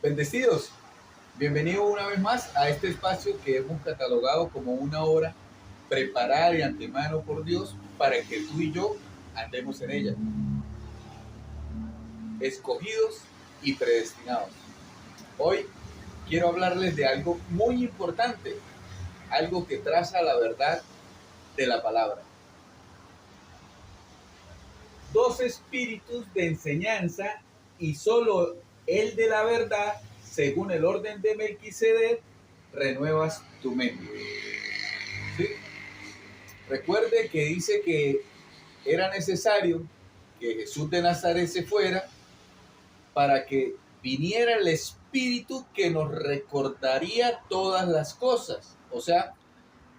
Bendecidos, bienvenidos una vez más a este espacio que hemos catalogado como una obra preparada de antemano por Dios para que tú y yo andemos en ella, escogidos y predestinados. Hoy quiero hablarles de algo muy importante, algo que traza la verdad de la palabra. Dos espíritus de enseñanza y solo el de la verdad, según el orden de Melquisedec, renuevas tu mente. ¿Sí? Recuerde que dice que era necesario que Jesús de Nazaret se fuera para que viniera el Espíritu que nos recordaría todas las cosas. O sea,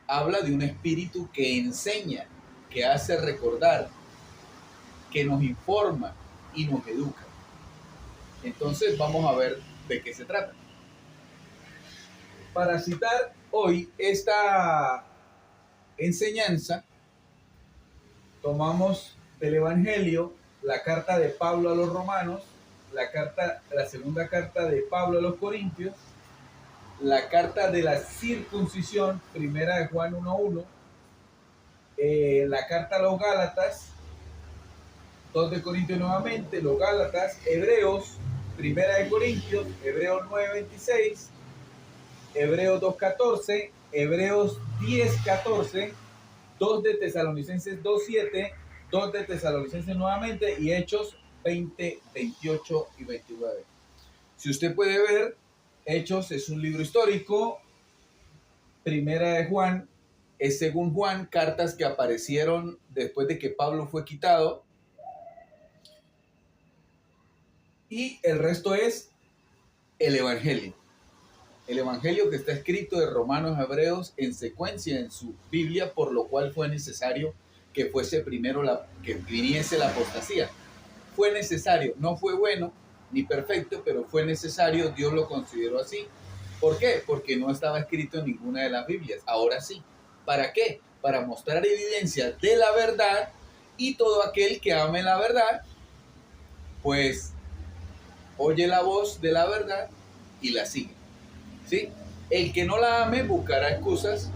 habla de un Espíritu que enseña, que hace recordar, que nos informa y nos educa. Entonces vamos a ver de qué se trata. Para citar hoy esta enseñanza, tomamos del Evangelio la carta de Pablo a los Romanos, la segunda carta de Pablo a los Corintios, la carta de la circuncisión, primera de Juan 1:1, la carta a los Gálatas, 2 de Corintios nuevamente, los Gálatas, Hebreos, primera de Corintios, Hebreos 9:26, Hebreos 2:14, Hebreos 10:14, 2 de Tesalonicenses 2:7, 2 de Tesalonicenses nuevamente y Hechos 20, 28 y 29. Si usted puede ver, Hechos es un libro histórico, primera de Juan es según Juan, cartas que aparecieron después de que Pablo fue quitado, y el resto es el Evangelio. El Evangelio que está escrito de Romanos a Hebreos en secuencia en su Biblia, por lo cual fue necesario que fuese primero que viniese la apostasía. Fue necesario, no fue bueno ni perfecto, pero fue necesario, Dios lo consideró así. ¿Por qué? Porque no estaba escrito en ninguna de las Biblias, ahora sí. ¿Para qué? Para mostrar evidencia de la verdad, y todo aquel que ame la verdad, pues oye la voz de la verdad y la sigue. ¿Sí? El que no la ame buscará excusas,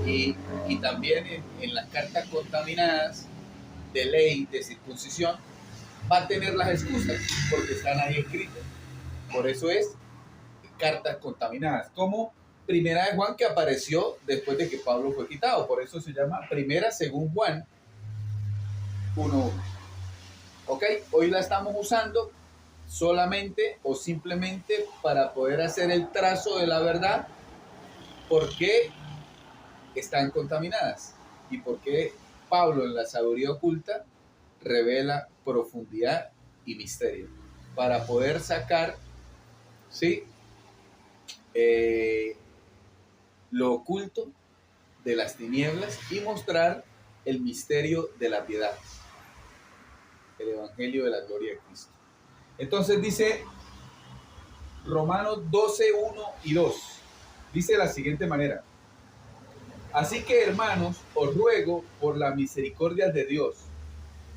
y también en las cartas contaminadas de ley de circuncisión va a tener las excusas porque están ahí escritas. Por eso es cartas contaminadas, como primera de Juan, que apareció después de que Pablo fue quitado. Por eso se llama primera según Juan 1:1. Ok, hoy la estamos usando solamente o simplemente para poder hacer el trazo de la verdad, por qué están contaminadas y por qué Pablo en la sabiduría oculta revela profundidad y misterio para poder sacar, ¿sí? Lo oculto de las tinieblas y mostrar el misterio de la piedad, el evangelio de la gloria de Cristo. Entonces dice Romanos 12:1 y 2, dice de la siguiente manera: así que, hermanos, os ruego por la misericordia de Dios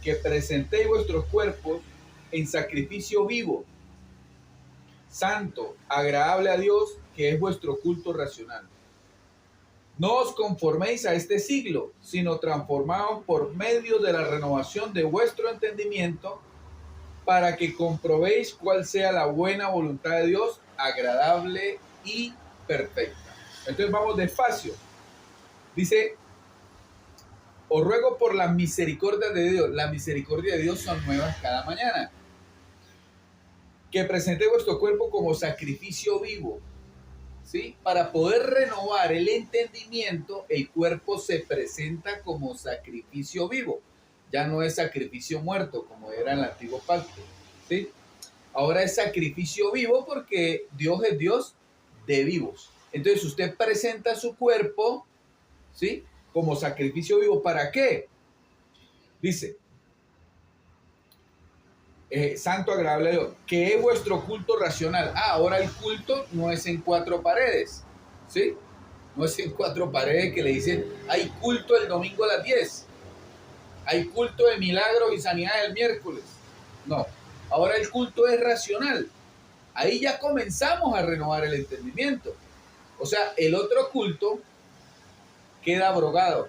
que presentéis vuestros cuerpos en sacrificio vivo, santo, agradable a Dios, que es vuestro culto racional. No os conforméis a este siglo, sino transformaos por medio de la renovación de vuestro entendimiento, para que comprobéis cuál sea la buena voluntad de Dios, agradable y perfecta. Entonces vamos despacio. Dice: os ruego por la misericordia de Dios. La misericordia de Dios son nuevas cada mañana. Que presentéis vuestro cuerpo como sacrificio vivo, ¿sí? Para poder renovar el entendimiento, el cuerpo se presenta como sacrificio vivo. Ya no es sacrificio muerto como era en el antiguo pacto, ¿sí? Ahora es sacrificio vivo porque Dios es Dios de vivos. Entonces usted presenta su cuerpo, ¿sí?, como sacrificio vivo. ¿Para qué? Dice, santo, agradable a Dios, que es vuestro culto racional. Ahora el culto no es en cuatro paredes, ¿sí? No es en cuatro paredes que le dicen, hay culto el domingo a las 10, hay culto de milagros y sanidad el miércoles. No, ahora el culto es racional. Ahí ya comenzamos a renovar el entendimiento. O sea, el otro culto queda abrogado.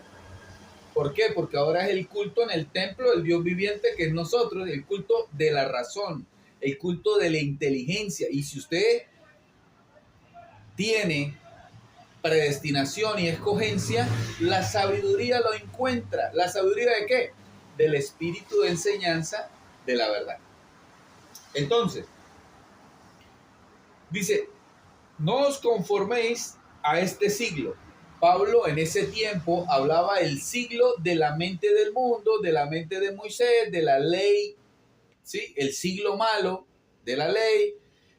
¿Por qué? Porque ahora es el culto en el templo del Dios viviente, que es nosotros, el culto de la razón, el culto de la inteligencia. Y si usted tiene predestinación y escogencia, la sabiduría lo encuentra. ¿La sabiduría de qué? Del espíritu de enseñanza de la verdad. Entonces, dice, no os conforméis a este siglo. Pablo en ese tiempo hablaba del siglo de la mente del mundo, de la mente de Moisés, de la ley, ¿sí? El siglo malo de la ley,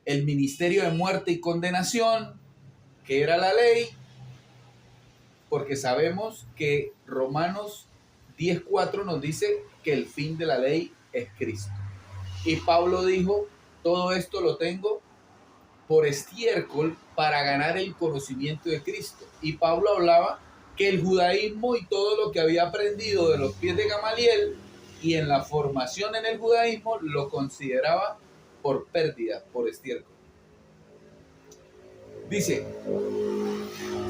el ministerio de muerte y condenación, que era la ley, porque sabemos que Romanos 10:4 nos dice que el fin de la ley es Cristo. Y Pablo dijo, todo esto lo tengo por estiércol para ganar el conocimiento de Cristo. Y Pablo hablaba que el judaísmo y todo lo que había aprendido de los pies de Gamaliel y en la formación en el judaísmo lo consideraba por pérdida, por estiércol. Dice,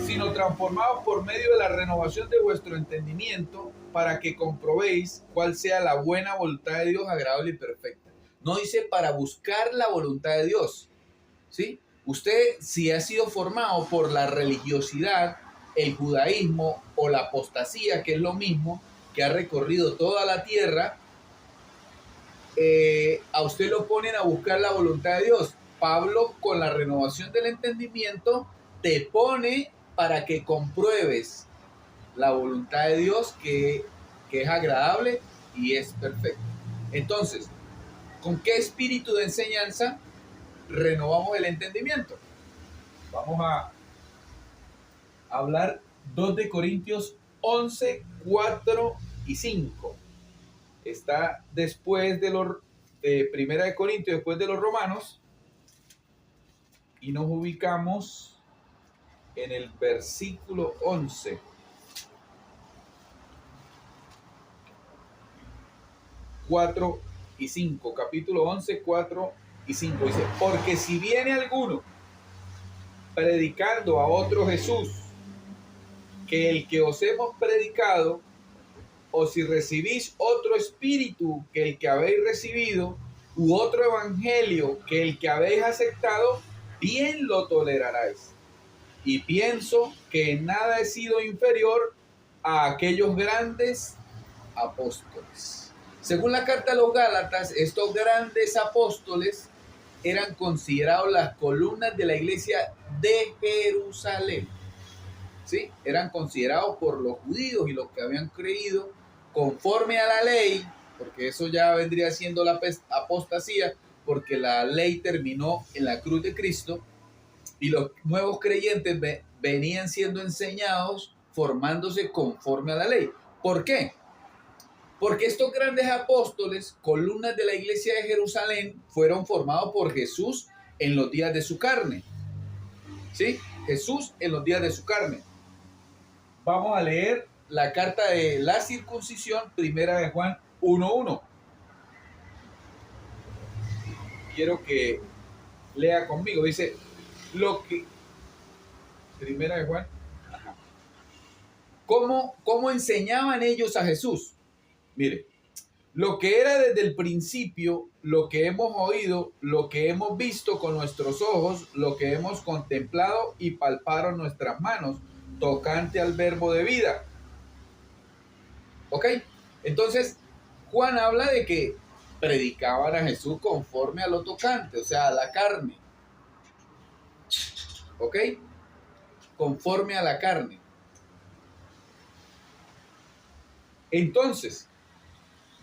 sino transformados por medio de la renovación de vuestro entendimiento para que comprobéis cuál sea la buena voluntad de Dios, agradable y perfecta. No dice para buscar la voluntad de Dios, ¿sí? Usted, si ha sido formado por la religiosidad, el judaísmo o la apostasía, que es lo mismo, que ha recorrido toda la tierra, a usted lo ponen a buscar la voluntad de Dios. Pablo, con la renovación del entendimiento, te pone para que compruebes la voluntad de Dios que es agradable y es perfecta. Entonces, ¿con qué espíritu de enseñanza renovamos el entendimiento? Vamos a hablar 2 de Corintios 11, 4 y 5. Está después de los Primera de Corintios, después de los Romanos, y nos ubicamos en el versículo 11. 4 y 5, capítulo 11, 4 y 5. Dice, porque si viene alguno predicando a otro Jesús que el que os hemos predicado, o si recibís otro espíritu que el que habéis recibido, u otro evangelio que el que habéis aceptado, bien lo toleraréis. Y pienso que en nada he sido inferior a aquellos grandes apóstoles. Según la carta a los Gálatas, estos grandes apóstoles eran considerados las columnas de la iglesia de Jerusalén. ¿Sí? Eran considerados por los judíos y los que habían creído conforme a la ley, porque eso ya vendría siendo la apostasía, porque la ley terminó en la cruz de Cristo y los nuevos creyentes venían siendo enseñados formándose conforme a la ley. ¿Por qué? Porque estos grandes apóstoles, columnas de la iglesia de Jerusalén, fueron formados por Jesús en los días de su carne. ¿Sí? Jesús en los días de su carne. Vamos a leer la carta de la circuncisión, primera de Juan 1:1. Quiero que lea conmigo. Dice, lo que... Primera de Juan. Ajá. ¿Cómo enseñaban ellos a Jesús? Mire, lo que era desde el principio, lo que hemos oído, lo que hemos visto con nuestros ojos, lo que hemos contemplado y palparon nuestras manos, tocante al verbo de vida. ¿Ok? Entonces, Juan habla de que predicaban a Jesús conforme a lo tocante, o sea, a la carne. ¿Ok? Conforme a la carne. Entonces,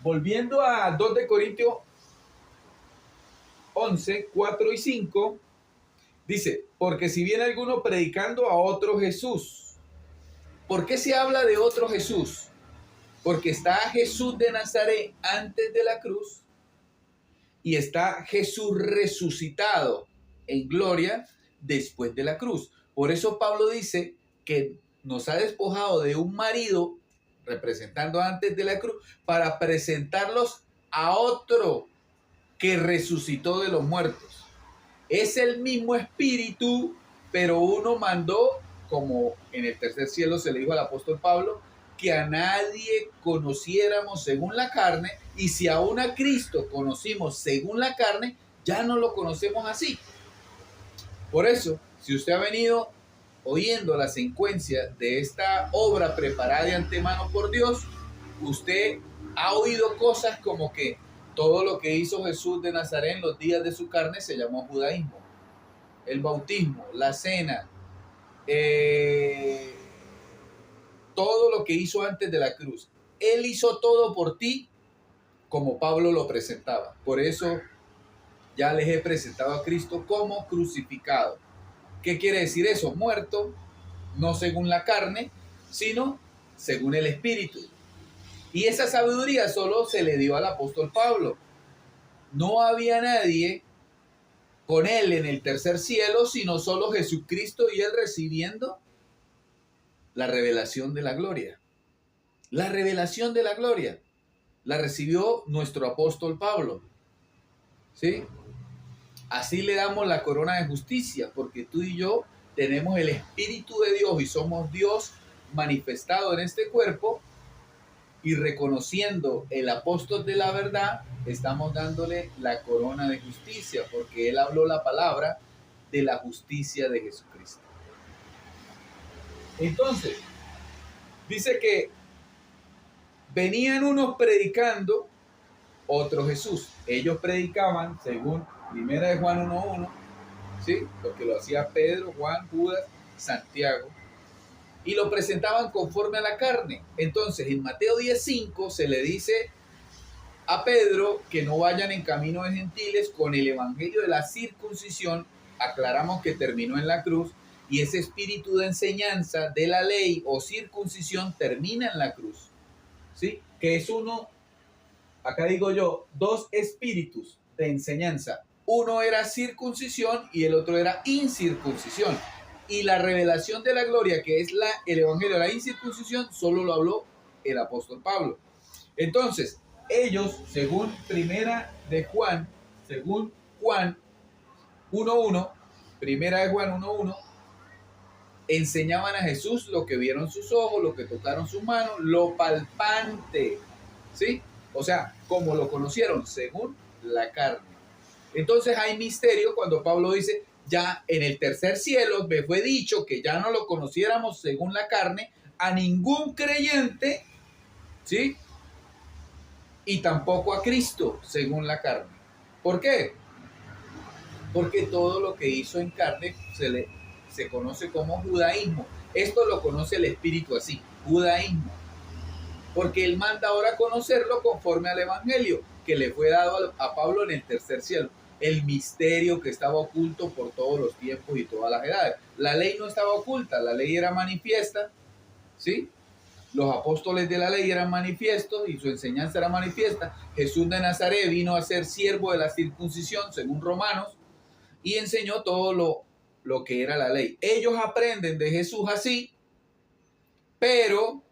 volviendo a 2 de Corintios 11, 4 y 5, dice, porque si viene alguno predicando a otro Jesús. ¿Por qué se habla de otro Jesús? Porque está Jesús de Nazaret antes de la cruz y está Jesús resucitado en gloria después de la cruz. Por eso Pablo dice que nos ha despojado de un marido, representando antes de la cruz, para presentarlos a otro que resucitó de los muertos. Es el mismo espíritu, pero uno mandó, como en el tercer cielo se le dijo al apóstol Pablo, que a nadie conociéramos según la carne, y si aún a Cristo conocimos según la carne, ya no lo conocemos así. Por eso, si usted ha venido oyendo la secuencia de esta obra preparada de antemano por Dios, usted ha oído cosas como que todo lo que hizo Jesús de Nazaret en los días de su carne se llamó judaísmo. El bautismo, la cena, todo lo que hizo antes de la cruz. Él hizo todo por ti como Pablo lo presentaba. Por eso ya les he presentado a Cristo como crucificado. ¿Qué quiere decir eso? Muerto, no según la carne, sino según el Espíritu. Y esa sabiduría solo se le dio al apóstol Pablo. No había nadie con él en el tercer cielo, sino solo Jesucristo y él recibiendo la revelación de la gloria. La revelación de la gloria la recibió nuestro apóstol Pablo. ¿Sí? Así le damos la corona de justicia, porque tú y yo tenemos el Espíritu de Dios y somos Dios manifestado en este cuerpo, y reconociendo el apóstol de la verdad, estamos dándole la corona de justicia, porque él habló la palabra de la justicia de Jesucristo. Entonces, dice que venían unos predicando otro Jesús. Ellos predicaban según 1 de Juan 1:1, ¿sí? Porque lo hacía Pedro, Juan, Judas, Santiago, y lo presentaban conforme a la carne. Entonces, en Mateo 10:5 se le dice a Pedro que no vayan en camino de gentiles con el evangelio de la circuncisión. Aclaramos que terminó en la cruz, y ese espíritu de enseñanza de la ley o circuncisión termina en la cruz, ¿sí? Que es uno, acá digo yo, dos espíritus de enseñanza. Uno era circuncisión y el otro era incircuncisión. Y la revelación de la gloria, que es el evangelio de la incircuncisión, solo lo habló el apóstol Pablo. Entonces, ellos, según Juan 1:1, primera de Juan 1:1, enseñaban a Jesús lo que vieron sus ojos, lo que tocaron sus manos, lo palpante, ¿sí? O sea, como lo conocieron, según la carne. Entonces hay misterio cuando Pablo dice, ya en el tercer cielo me fue dicho que ya no lo conociéramos según la carne a ningún creyente, ¿sí? Y tampoco a Cristo según la carne. ¿Por qué? Porque todo lo que hizo en carne se conoce como judaísmo. Esto lo conoce el Espíritu así, judaísmo. Porque él manda ahora a conocerlo conforme al evangelio que le fue dado a Pablo en el tercer cielo. El misterio que estaba oculto por todos los tiempos y todas las edades. La ley no estaba oculta, la ley era manifiesta, ¿sí? Los apóstoles de la ley eran manifiestos y su enseñanza era manifiesta. Jesús de Nazaret vino a ser siervo de la circuncisión, según Romanos, y enseñó todo lo que era la ley. Ellos aprenden de Jesús así, pero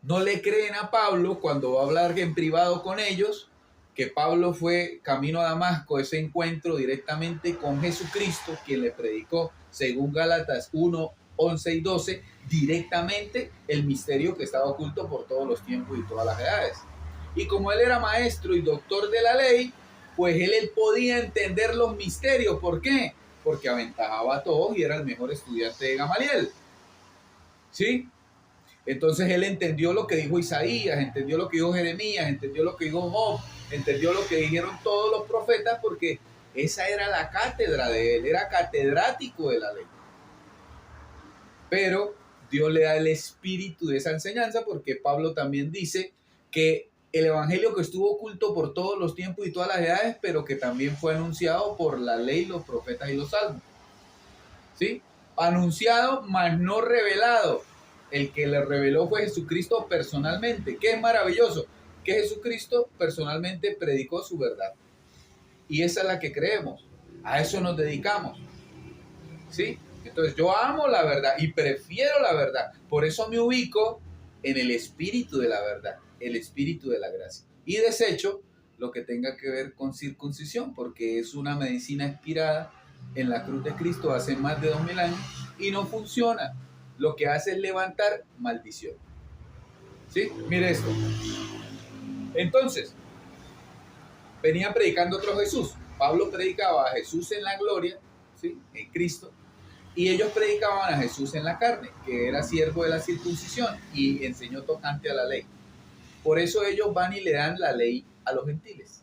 no le creen a Pablo cuando va a hablar en privado con ellos, que Pablo fue camino a Damasco, ese encuentro directamente con Jesucristo, quien le predicó, según Gálatas 1:11 y 12, directamente el misterio que estaba oculto por todos los tiempos y todas las edades. Y como él era maestro y doctor de la ley, pues él podía entender los misterios. ¿Por qué? Porque aventajaba a todos y era el mejor estudiante de Gamaliel, ¿sí? Entonces él entendió lo que dijo Isaías, entendió lo que dijo Jeremías, entendió lo que dijo Job, entendió lo que dijeron todos los profetas, porque esa era la cátedra de él, era catedrático de la ley. Pero Dios le da el espíritu de esa enseñanza, porque Pablo también dice que el evangelio que estuvo oculto por todos los tiempos y todas las edades, pero que también fue anunciado por la ley, los profetas y los salmos, ¿sí? Anunciado, mas no revelado. El que le reveló fue Jesucristo personalmente. ¿Qué es maravilloso? Que Jesucristo personalmente predicó su verdad. Y esa es la que creemos. A eso nos dedicamos, ¿sí? Entonces yo amo la verdad y prefiero la verdad. Por eso me ubico en el espíritu de la verdad, el espíritu de la gracia. Y desecho lo que tenga que ver con circuncisión, porque es una medicina inspirada en la cruz de Cristo hace más de 2000 años y no funciona. Lo que hace es levantar maldición. ¿Sí? Mire esto. Entonces, venía predicando otro Jesús. Pablo predicaba a Jesús en la gloria, ¿sí? En Cristo, y ellos predicaban a Jesús en la carne, que era siervo de la circuncisión y enseñó tocante a la ley. Por eso ellos van y le dan la ley a los gentiles.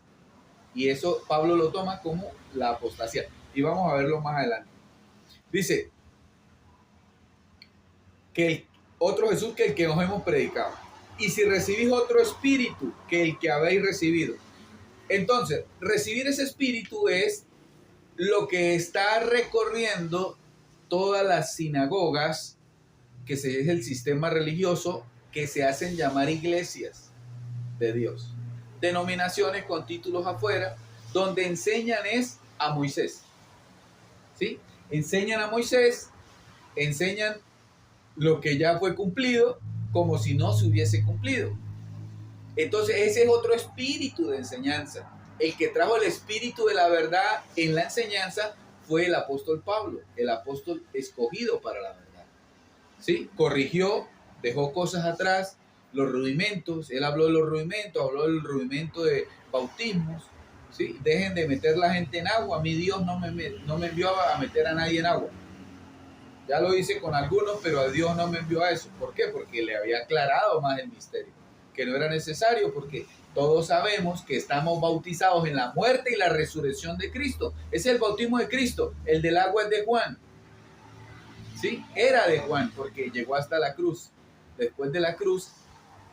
Y eso Pablo lo toma como la apostasía. Y vamos a verlo más adelante. Dice que el otro Jesús que el que nos hemos predicado. Y si recibís otro espíritu que el que habéis recibido. Entonces, recibir ese espíritu es lo que está recorriendo todas las sinagogas, que es el sistema religioso, que se hacen llamar iglesias de Dios. Denominaciones con títulos afuera, donde enseñan es a Moisés. ¿Sí? Enseñan a Moisés, enseñan lo que ya fue cumplido, como si no se hubiese cumplido. Entonces ese es otro espíritu de enseñanza. El que trajo el espíritu de la verdad en la enseñanza fue el apóstol Pablo, el apóstol escogido para la verdad. ¿Sí? Corrigió, dejó cosas atrás, los rudimentos, él habló de los rudimentos, habló del rudimento de bautismos. ¿Sí? Dejen de meter la gente en agua, a mí Dios no me envió a meter a nadie en agua. Ya lo hice con algunos, pero a Dios no me envió a eso. ¿Por qué? Porque le había aclarado más el misterio, que no era necesario, porque todos sabemos que estamos bautizados en la muerte y la resurrección de Cristo. Ese es el bautismo de Cristo. El del agua es de Juan. ¿Sí? Era de Juan, porque llegó hasta la cruz. Después de la cruz,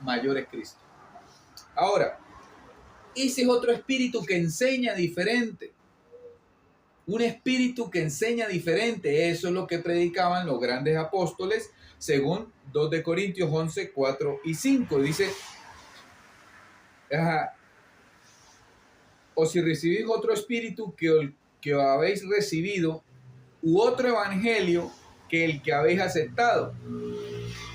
mayor es Cristo. Ahora, ese es otro espíritu que enseña diferente. Un espíritu que enseña diferente. Eso es lo que predicaban los grandes apóstoles, según 2 de Corintios 11, 4 y 5. Dice, o si recibís otro espíritu que habéis recibido, u otro evangelio que el que habéis aceptado.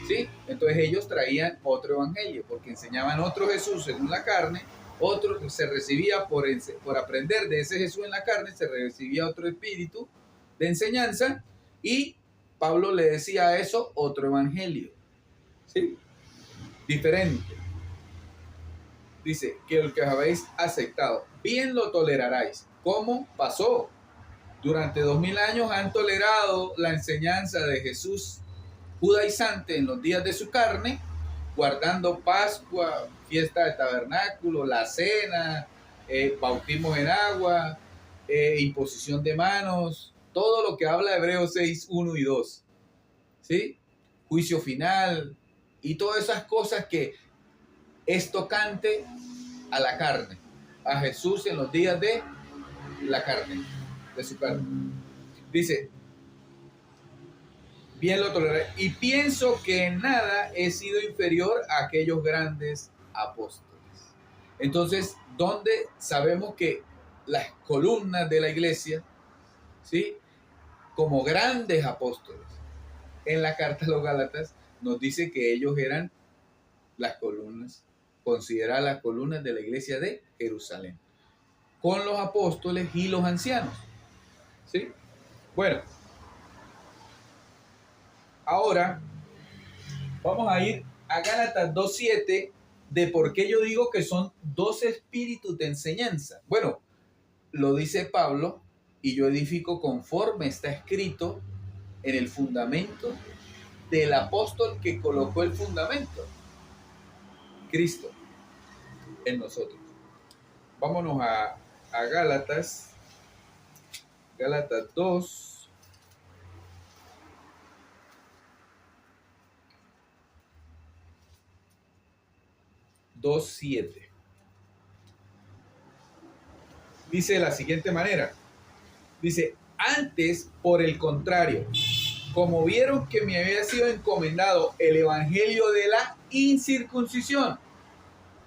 ¿Sí? Entonces ellos traían otro evangelio, porque enseñaban otro Jesús según la carne, otro se recibía por aprender de ese Jesús en la carne, se recibía otro espíritu de enseñanza, y Pablo le decía a eso otro evangelio. ¿Sí? Diferente. Dice que el que habéis aceptado, bien lo toleraráis. ¿Cómo pasó? Durante 2000 años han tolerado la enseñanza de Jesús judaizante en los días de su carne, guardando Pascua, fiesta de tabernáculo, la cena, bautismos en agua, imposición de manos, todo lo que habla Hebreos 6, 1 y 2. ¿Sí? Juicio final y todas esas cosas que es tocante a la carne, a Jesús en los días de la carne, de su carne. Dice, bien lo toleraré, y pienso que en nada he sido inferior a aquellos grandes apóstoles. Entonces, ¿dónde sabemos que las columnas de la iglesia, ¿sí? Como grandes apóstoles, en la carta a los Gálatas nos dice que ellos eran las columnas, consideradas las columnas de la iglesia de Jerusalén, con los apóstoles y los ancianos. ¿Sí? Bueno, ahora vamos a ir a Gálatas 2:7, de por qué yo digo que son dos espíritus de enseñanza. Bueno, lo dice Pablo, y yo edifico conforme está escrito en el fundamento del apóstol que colocó el fundamento, Cristo, en nosotros. Vámonos a Gálatas 2. Dice de la siguiente manera. Dice, antes, por el contrario, como vieron que me había sido encomendado el evangelio de la incircuncisión,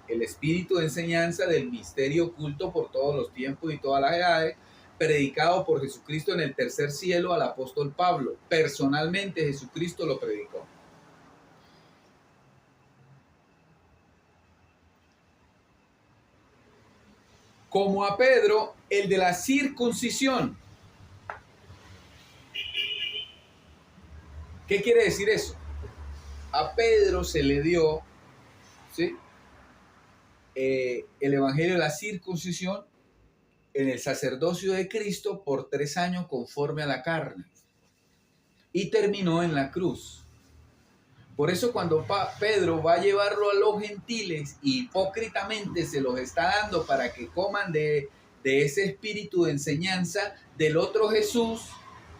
el espíritu de enseñanza del misterio oculto por todos los tiempos y todas las edades, predicado por Jesucristo en el tercer cielo al apóstol Pablo. Personalmente Jesucristo lo predicó. Como a Pedro, el de la circuncisión, ¿Qué quiere decir eso? A Pedro se le dio, ¿sí?, el evangelio de la circuncisión en el sacerdocio de Cristo por 3 años conforme a la carne. Y terminó en la cruz. Por eso cuando Pedro va a llevarlo a los gentiles y hipócritamente se los está dando para que coman de ese espíritu de enseñanza del otro Jesús,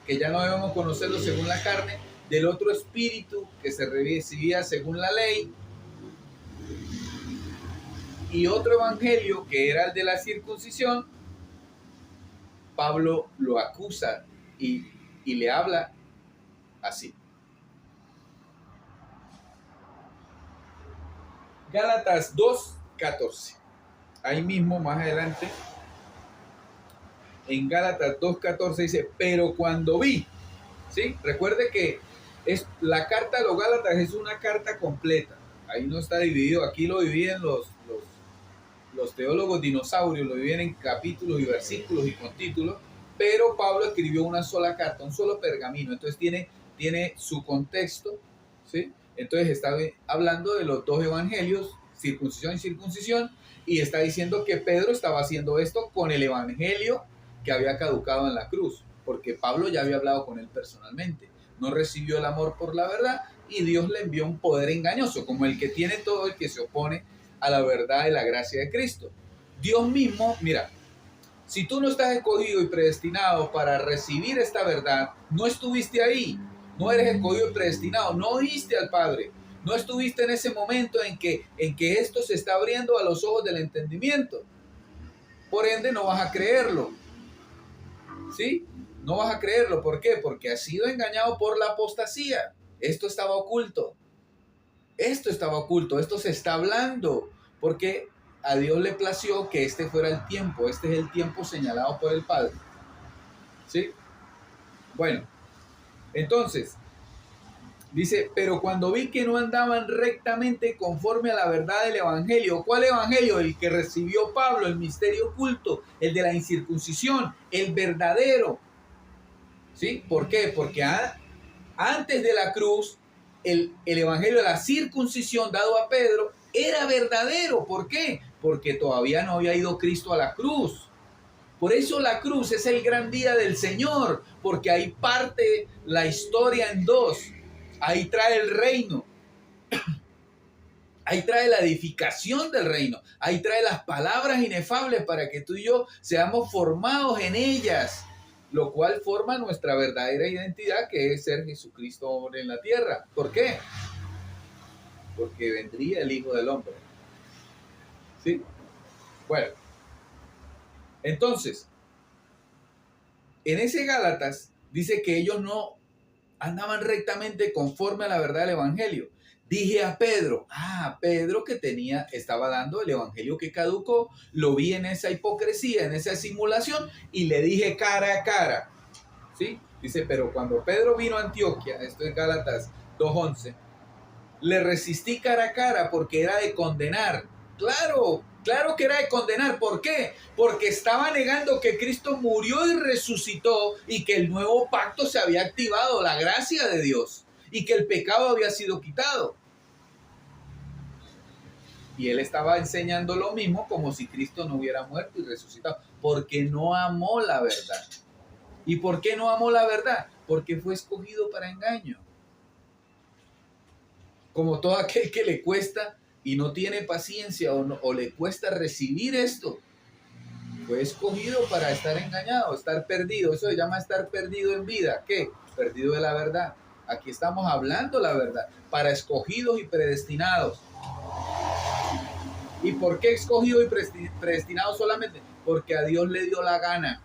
que ya no debemos conocerlo según la carne, del otro espíritu que se recibía según la ley, y otro evangelio que era el de la circuncisión, Pablo lo acusa y le habla así. Gálatas 2:14. Ahí mismo, más adelante, en Gálatas 2:14 dice, pero cuando vi, ¿sí? Recuerde que la carta a los Gálatas es una carta completa. Ahí no está dividido. Aquí lo dividen los teólogos dinosaurios, lo dividen en capítulos y versículos y con títulos, pero Pablo escribió una sola carta, un solo pergamino. Entonces tiene su contexto, ¿sí? Entonces está hablando de los dos evangelios, circuncisión y circuncisión, y está diciendo que Pedro estaba haciendo esto con el evangelio que había caducado en la cruz, porque Pablo ya había hablado con él personalmente. No recibió el amor por la verdad y Dios le envió un poder engañoso, como el que tiene todo el que se opone a la verdad de la gracia de Cristo. Dios mismo, mira, si tú no estás escogido y predestinado para recibir esta verdad, no estuviste ahí, no eres escogido y predestinado, no oíste al Padre, no estuviste en ese momento en que esto se está abriendo a los ojos del entendimiento. Por ende, no vas a creerlo. ¿Sí? No vas a creerlo. ¿Por qué? Porque has sido engañado por la apostasía. Esto estaba oculto. Esto se está hablando. Porque a Dios le plació que este fuera el tiempo. Este es el tiempo señalado por el Padre. ¿Sí? Bueno, entonces, dice, pero cuando vi que no andaban rectamente conforme a la verdad del evangelio. ¿Cuál evangelio? El que recibió Pablo, el misterio oculto, el de la incircuncisión, el verdadero. ¿Sí? ¿Por qué? Porque antes de la cruz, el evangelio de la circuncisión dado a Pedro era verdadero. ¿Por qué? Porque todavía no había ido Cristo a la cruz. Por eso la cruz es el gran día del Señor, porque ahí parte la historia en dos. Ahí trae el reino. Ahí trae la edificación del reino. Ahí trae las palabras inefables para que tú y yo seamos formados en ellas, lo cual forma nuestra verdadera identidad, que es ser Jesucristo hombre en la tierra. ¿Por qué? Porque vendría el Hijo del Hombre. ¿Sí? Bueno, entonces, en ese Gálatas dice que ellos no andaban rectamente conforme a la verdad del evangelio. Dije a Pedro, Pedro que estaba dando el evangelio que caducó, lo vi en esa hipocresía, en esa simulación, y le dije cara a cara. ¿Sí? Dice, pero cuando Pedro vino a Antioquia, esto es Gálatas 2:11, le resistí cara a cara porque era de condenar. Claro que era de condenar. ¿Por qué? Porque estaba negando que Cristo murió y resucitó y que el nuevo pacto se había activado, la gracia de Dios, y que el pecado había sido quitado. Y él estaba enseñando lo mismo como si Cristo no hubiera muerto y resucitado, porque no amó la verdad. ¿Y por qué no amó la verdad? Porque fue escogido para engaño. Como todo aquel que le cuesta y no tiene paciencia o le cuesta recibir esto, fue escogido para estar engañado, estar perdido. Eso se llama estar perdido en vida. ¿Qué? Perdido de la verdad. Aquí estamos hablando la verdad, para escogidos y predestinados. ¿Y por qué escogido y predestinado solamente? Porque a Dios le dio la gana,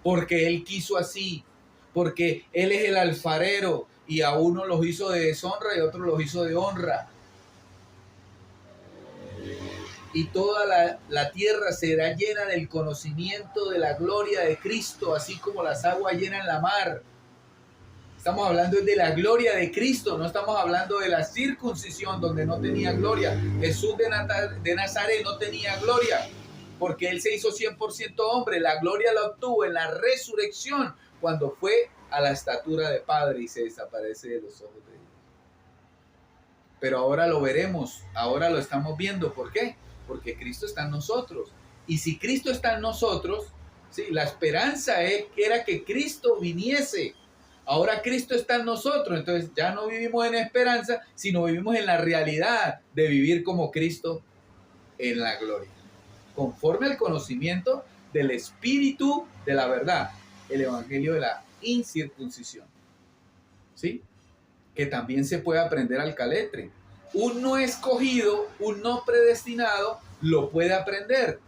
porque Él quiso así, porque Él es el alfarero y a uno los hizo de deshonra y a otros los hizo de honra. Y toda la tierra será llena del conocimiento de la gloria de Cristo, así como las aguas llenan la mar. Estamos hablando de la gloria de Cristo, no estamos hablando de la circuncisión donde no tenía gloria. Jesús de Nazaret no tenía gloria. porque Él se hizo 100% hombre. La gloria la obtuvo en la resurrección, cuando fue a la estatura de Padre y se desaparece de los ojos de Dios. Pero ahora lo veremos, ahora lo estamos viendo. ¿Por qué? Porque Cristo está en nosotros. Y si Cristo está en nosotros, ¿sí? La esperanza era que Cristo viniese. Ahora Cristo está en nosotros, entonces ya no vivimos en esperanza, sino vivimos en la realidad de vivir como Cristo en la gloria, conforme al conocimiento del Espíritu de la verdad, el Evangelio de la incircuncisión, ¿sí? Que también se puede aprender al caletre. Un no escogido, un no predestinado, lo puede aprender,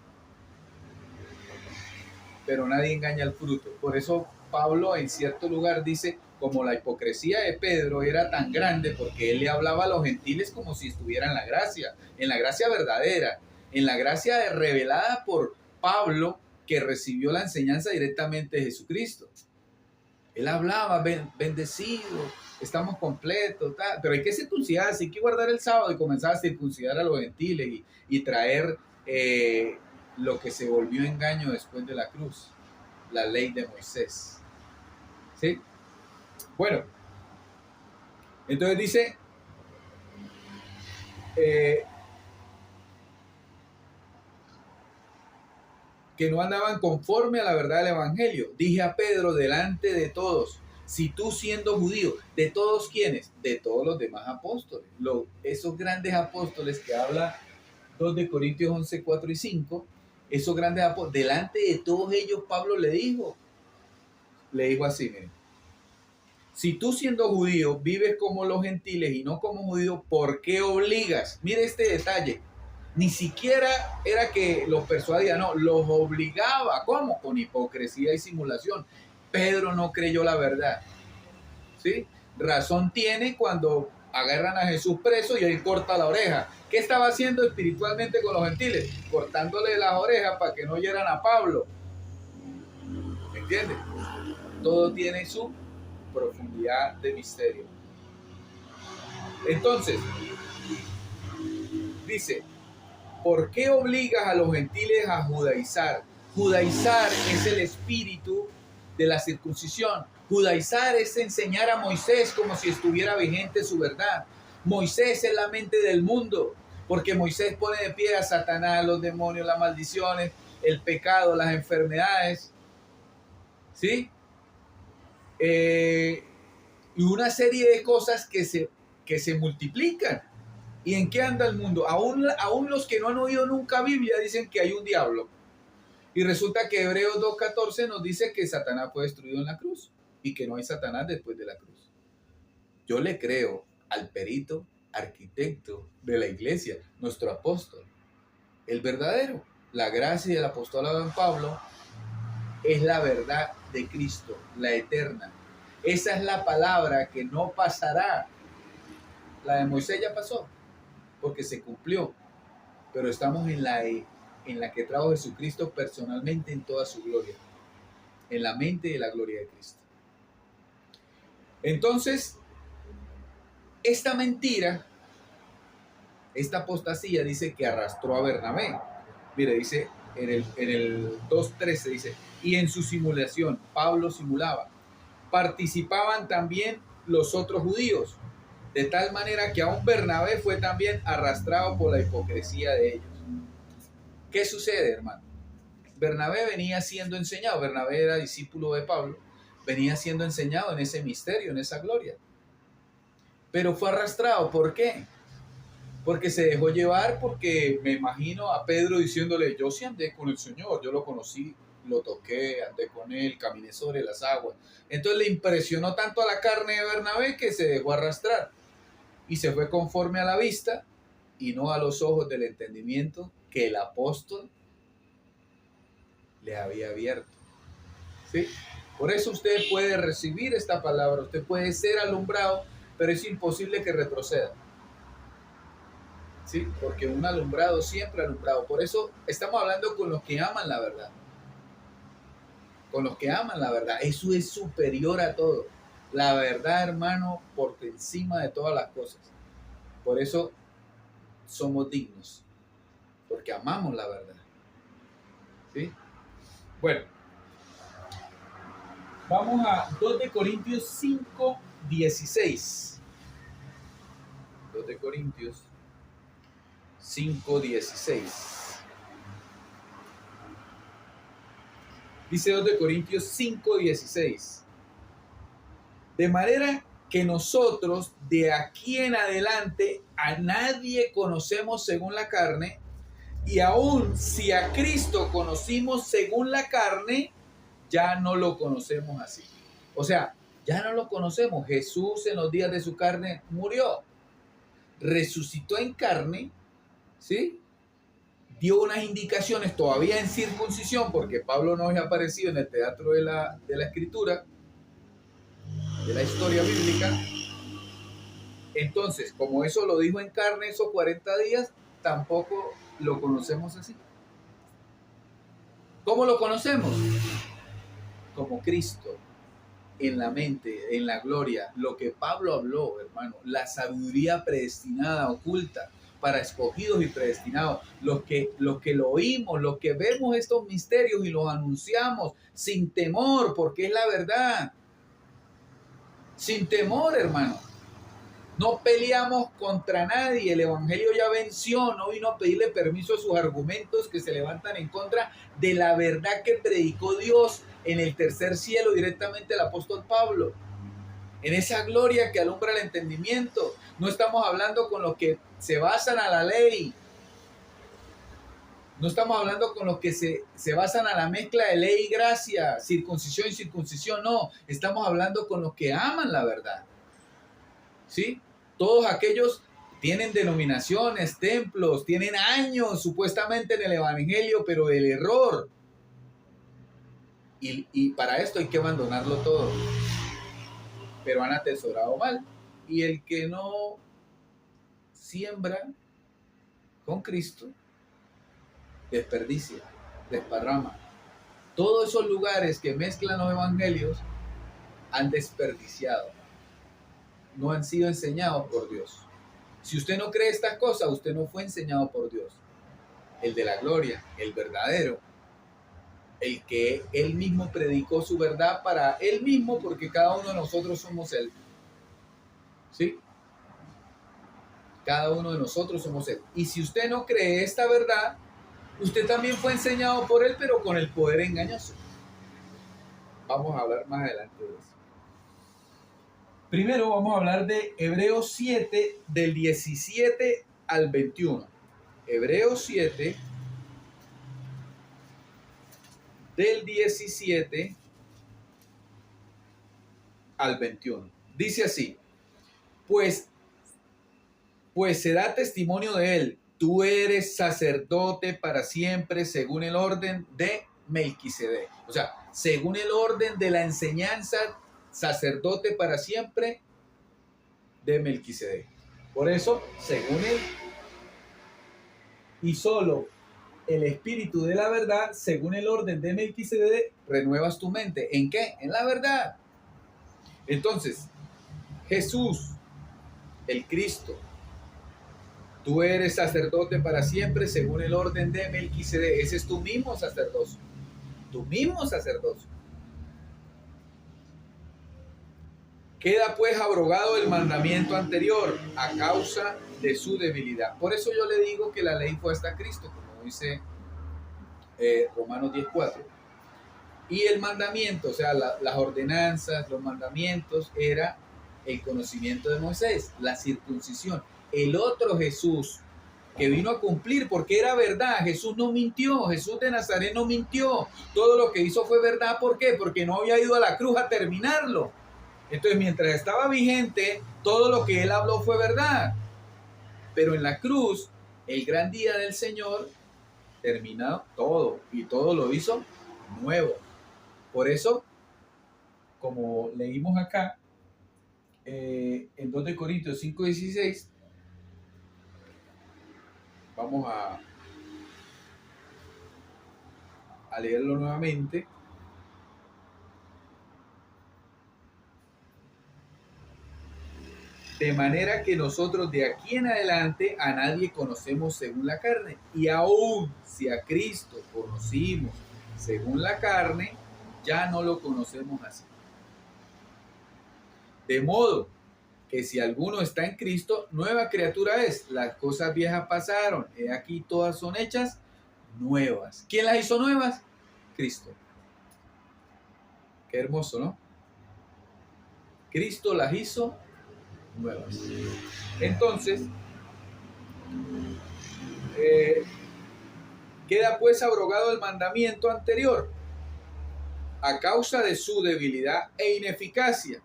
pero nadie engaña al fruto. Por eso Pablo en cierto lugar dice, como la hipocresía de Pedro era tan grande, porque él le hablaba a los gentiles como si estuviera en la gracia verdadera, en la gracia revelada por Pablo, que recibió la enseñanza directamente de Jesucristo. Él hablaba, bendecido, estamos completos, tal, pero hay que circuncidarse, hay que guardar el sábado, y comenzar a circuncidar a los gentiles y traer lo que se volvió engaño después de la cruz, la ley de Moisés. ¿Sí? Bueno, entonces dice, que no andaban conforme a la verdad del Evangelio. Dije a Pedro delante de todos, si tú siendo judío, ¿de todos quiénes? De todos los demás apóstoles. Esos grandes apóstoles que habla 2 de Corintios 11, 4 y 5, esos grandes apóstoles, delante de todos ellos Pablo le dijo así, miren, si tú siendo judío vives como los gentiles y no como judío, ¿por qué obligas? Mire este detalle. Ni siquiera era que los persuadía, no, los obligaba. ¿Cómo? Con hipocresía y simulación. Pedro no creyó la verdad. ¿Sí? Razón tiene cuando agarran a Jesús preso y él corta la oreja. ¿Qué estaba haciendo espiritualmente con los gentiles? Cortándole las orejas para que no oyeran a Pablo. ¿Me entiendes? Todo tiene su profundidad de misterio. Entonces, dice, ¿por qué obligas a los gentiles a judaizar? Judaizar es el espíritu de la circuncisión. Judaizar es enseñar a Moisés como si estuviera vigente su verdad. Moisés es la mente del mundo, porque Moisés pone de pie a Satanás, los demonios, las maldiciones, el pecado, las enfermedades, ¿sí? Y una serie de cosas que se multiplican. ¿Y en qué anda el mundo? Aún los que no han oído nunca Biblia dicen que hay un diablo. Y resulta que Hebreos 2.14 nos dice que Satanás fue destruido en la cruz y que no hay Satanás después de la cruz. Yo le creo al perito arquitecto de la iglesia, nuestro apóstol, el verdadero. La gracia del apostolado de Pablo es la verdad de Cristo, la eterna. Esa es la palabra que no pasará. La de Moisés ya pasó, porque se cumplió, pero estamos en la que trajo Jesucristo personalmente en toda su gloria, en la mente de la gloria de Cristo. Entonces, esta mentira, esta apostasía dice que arrastró a Bernabé. Mire, dice en el 2.13, dice, y en su simulación, Pablo simulaba, participaban también los otros judíos, de tal manera que aún Bernabé fue también arrastrado por la hipocresía de ellos. ¿Qué sucede, hermano? Bernabé venía siendo enseñado, Bernabé era discípulo de Pablo, venía siendo enseñado en ese misterio, en esa gloria. Pero fue arrastrado, ¿por qué? Porque se dejó llevar, porque me imagino a Pedro diciéndole, yo sí andé con el Señor, yo lo conocí, lo toqué, andé con él, caminé sobre las aguas. Entonces le impresionó tanto a la carne de Bernabé que se dejó arrastrar y se fue conforme a la vista y no a los ojos del entendimiento que el apóstol le había abierto. ¿Sí? Por eso usted puede recibir esta palabra, usted puede ser alumbrado, pero es imposible que retroceda. ¿Sí? Porque un alumbrado siempre alumbrado. Por eso estamos hablando con los que aman la verdad. Con los que aman la verdad. Eso es superior a todo. La verdad, hermano, por encima de todas las cosas. Por eso somos dignos. Porque amamos la verdad. ¿sí? Bueno, vamos a 2 de Corintios 5, 16. 2 de Corintios 5, 16. Dice 2 de Corintios 5, 16. De manera que nosotros de aquí en adelante a nadie conocemos según la carne, y aun si a Cristo conocimos según la carne, ya no lo conocemos así. O sea, ya no lo conocemos. Jesús en los días de su carne murió, resucitó en carne, ¿sí? Dio unas indicaciones todavía en circuncisión, porque Pablo no había aparecido en el teatro de la escritura, de la historia bíblica. Entonces, como eso lo dijo en carne esos 40 días, tampoco lo conocemos así. ¿Cómo lo conocemos? Como Cristo, en la mente, en la gloria, lo que Pablo habló, hermano, la sabiduría predestinada, oculta, para escogidos y predestinados, los que lo oímos, los que vemos estos misterios y los anunciamos sin temor, porque es la verdad. Sin temor, hermano. No peleamos contra nadie, el Evangelio ya venció, no vino a pedirle permiso a sus argumentos que se levantan en contra de la verdad que predicó Dios en el tercer cielo directamente el apóstol Pablo. En esa gloria que alumbra el entendimiento. No estamos hablando con los que se basan a la ley. No estamos hablando con los que se basan a la mezcla de ley y gracia, circuncisión y circuncisión, no. Estamos hablando con los que aman la verdad. ¿Sí? Todos aquellos tienen denominaciones, templos, tienen años supuestamente en el Evangelio, pero el error. Y para esto hay que abandonarlo todo. Pero han atesorado mal. Y el que no siembra con Cristo, desperdicia, desparrama. Todos esos lugares que mezclan los evangelios han desperdiciado. No han sido enseñados por Dios. Si usted no cree estas cosas, usted no fue enseñado por Dios. El de la gloria, el verdadero, el que él mismo predicó su verdad para él mismo, porque cada uno de nosotros somos él. ¿Sí? Cada uno de nosotros somos él. Y si usted no cree esta verdad, usted también fue enseñado por él, pero con el poder engañoso. Vamos a hablar más adelante de eso. Primero vamos a hablar de Hebreos 7, del 17 al 21. Hebreos 7, del 17 al 21. Dice así: pues se da testimonio de él, tú eres sacerdote para siempre según el orden de Melquisedec. O sea, según el orden de la enseñanza, sacerdote para siempre de Melquisedec. Por eso, según él, y solo el espíritu de la verdad, según el orden de Melquisedec, renuevas tu mente. ¿En qué? En la verdad. Entonces, Jesús, el Cristo, tú eres sacerdote para siempre según el orden de Melquisedec. Ese es tu mismo sacerdocio. Tu mismo sacerdocio. Queda pues abrogado el mandamiento anterior a causa de su debilidad. Por eso yo le digo que la ley fue hasta Cristo, como dice Romanos 10:4. Y el mandamiento, o sea, las ordenanzas, los mandamientos, era el conocimiento de Moisés, la circuncisión. El otro Jesús que vino a cumplir, porque era verdad. Jesús no mintió, Jesús de Nazaret no mintió. Todo lo que hizo fue verdad. ¿Por qué? Porque no había ido a la cruz a terminarlo. Entonces, mientras estaba vigente, todo lo que él habló fue verdad. Pero en la cruz, el gran día del Señor, terminó todo. Y todo lo hizo nuevo. Por eso, como leímos acá, en 2 de Corintios 5:16, vamos a leerlo nuevamente. De manera que nosotros de aquí en adelante a nadie conocemos según la carne. Y aún si a Cristo conocimos según la carne, ya no lo conocemos así. De modo que si alguno está en Cristo, nueva criatura es. Las cosas viejas pasaron, he aquí todas son hechas nuevas. ¿Quién las hizo nuevas? Cristo. Qué hermoso, ¿no? Cristo las hizo nuevas. Entonces, queda pues abrogado el mandamiento anterior a causa de su debilidad e ineficacia,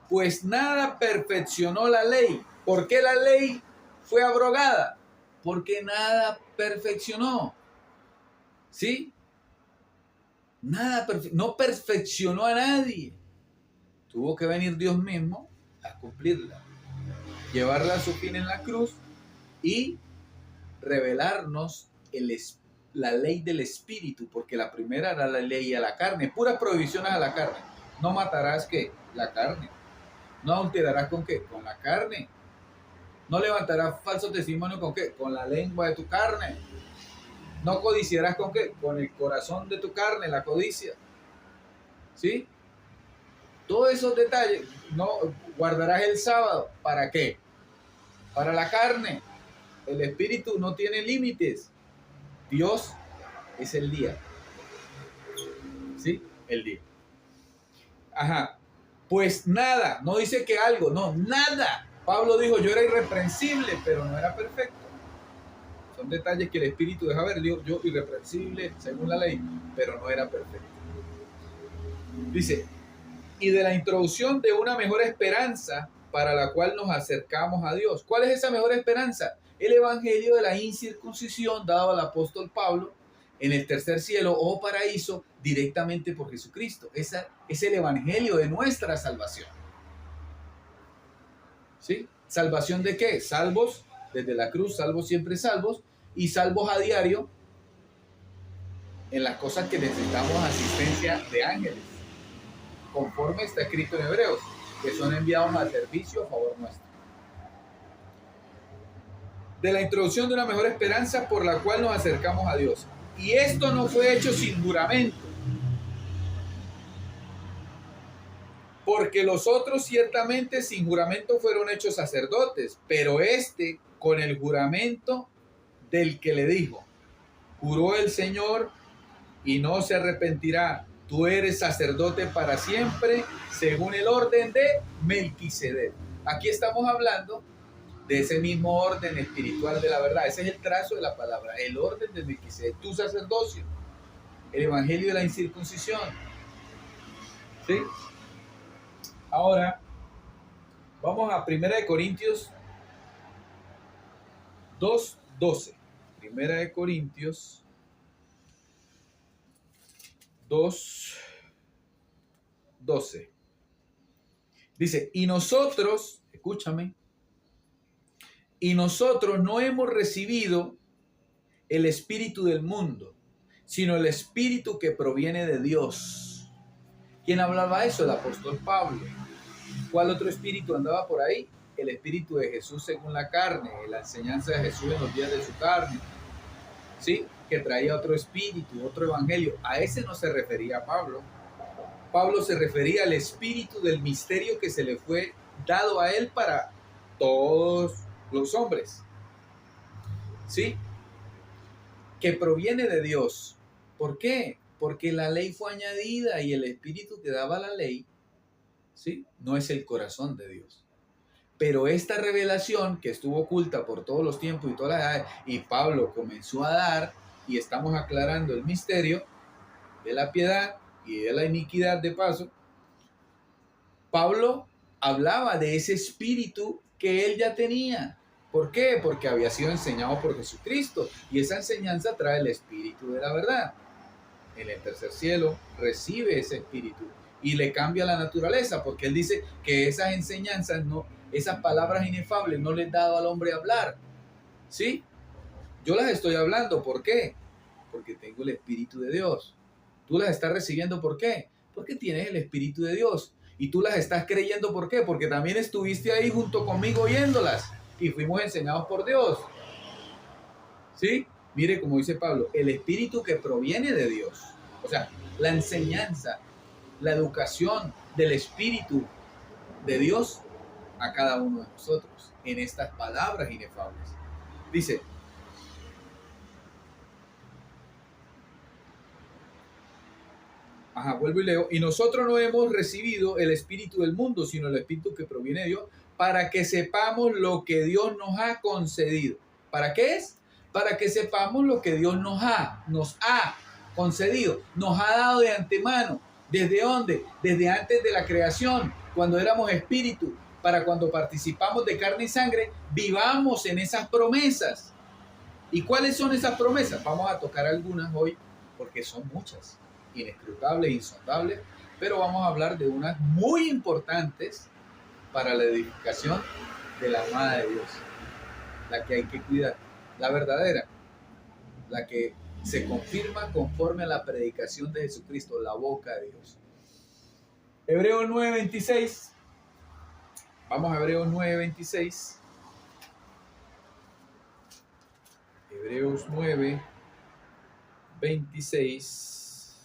pues nada perfeccionó la ley. ¿Por qué la ley fue abrogada? Porque nada perfeccionó. ¿Sí? No perfeccionó a nadie. Tuvo que venir Dios mismo a cumplirla, llevarla a su fin en la cruz y revelarnos la ley del Espíritu, porque la primera era la ley a la carne, puras prohibiciones a la carne. No matarás, ¿qué? La carne. No adulterarás, ¿con qué? Con la carne. No levantarás falso testimonio, ¿con qué? Con la lengua de tu carne. No codiciarás, ¿con qué? Con el corazón de tu carne, la codicia. ¿Sí? Todos esos detalles. No guardarás el sábado. ¿Para qué? Para la carne. El espíritu no tiene límites. Dios es el día. ¿Sí? El día. Ajá. Pues nada. No dice que algo. No, nada. Pablo dijo, yo era irreprensible, pero no era perfecto. Son detalles que el espíritu deja ver. Dios, yo irreprensible según la ley, pero no era perfecto. Dice, y de la introducción de una mejor esperanza para la cual nos acercamos a Dios. ¿Cuál es esa mejor esperanza? El evangelio de la incircuncisión dado al apóstol Pablo en el tercer cielo o paraíso directamente por Jesucristo. Esa es el evangelio de nuestra salvación. ¿Sí? ¿Salvación de qué? Salvos desde la cruz, salvos siempre salvos, y salvos a diario en las cosas que necesitamos asistencia de ángeles, conforme está escrito en Hebreos, que son enviados al servicio a favor nuestro. De la introducción de una mejor esperanza por la cual nos acercamos a Dios. Y esto no fue hecho sin juramento, porque los otros ciertamente sin juramento fueron hechos sacerdotes, pero este con el juramento del que le dijo, juró el Señor y no se arrepentirá, tú eres sacerdote para siempre, según el orden de Melquisedec. Aquí estamos hablando de ese mismo orden espiritual de la verdad. Ese es el trazo de la palabra, el orden de Melquisedec, tu sacerdocio, el evangelio de la incircuncisión. ¿Sí? Ahora, vamos a 1 Corintios 2:12. 1 Corintios 2:12. Dice, y nosotros, escúchame, y nosotros no hemos recibido el espíritu del mundo, sino el espíritu que proviene de Dios. ¿Quién hablaba eso? El apóstol Pablo. ¿Cuál otro espíritu andaba por ahí? El espíritu de Jesús según la carne, la enseñanza de Jesús en los días de su carne. ¿Sí? Que traía otro espíritu, otro evangelio. A ese no se refería Pablo. Pablo se refería al espíritu del misterio que se le fue dado a él para todos los hombres. ¿Sí? Que proviene de Dios. ¿Por qué? Porque la ley fue añadida y el espíritu que daba la ley, ¿sí?, no es el corazón de Dios. Pero esta revelación que estuvo oculta por todos los tiempos y todas las edades, y Pablo comenzó a dar, y estamos aclarando el misterio de la piedad y de la iniquidad de paso, Pablo hablaba de ese espíritu que él ya tenía. ¿Por qué? Porque había sido enseñado por Jesucristo, y esa enseñanza trae el espíritu de la verdad. En el tercer cielo recibe ese espíritu y le cambia la naturaleza, porque él dice que esas enseñanzas, no, esas palabras inefables no les he dado al hombre hablar. ¿Sí? Yo las estoy hablando. ¿Por qué? Porque tengo el Espíritu de Dios. Tú las estás recibiendo. ¿Por qué? Porque tienes el Espíritu de Dios. Y tú las estás creyendo. ¿Por qué? Porque también estuviste ahí junto conmigo oyéndolas y fuimos enseñados por Dios. ¿Sí? Mire, como dice Pablo, el Espíritu que proviene de Dios. O sea, la enseñanza, la educación del Espíritu de Dios a cada uno de nosotros en estas palabras inefables. Dice, vuelvo y leo, y nosotros no hemos recibido el Espíritu del mundo, sino el Espíritu que proviene de Dios, para que sepamos lo que Dios nos ha concedido. ¿Para qué es? Para que sepamos lo que Dios nos ha concedido, nos ha dado de antemano. ¿Desde dónde? Desde antes de la creación, cuando éramos espíritu, para cuando participamos de carne y sangre, vivamos en esas promesas. ¿Y cuáles son esas promesas? Vamos a tocar algunas hoy, porque son muchas, inescrutables, insondables, pero vamos a hablar de unas muy importantes para la edificación de la amada de Dios, la que hay que cuidar, la verdadera, la que se confirma conforme a la predicación de Jesucristo, la boca de Dios. Hebreos 9:26. Vamos a Hebreos 9:26. Hebreos 9:26.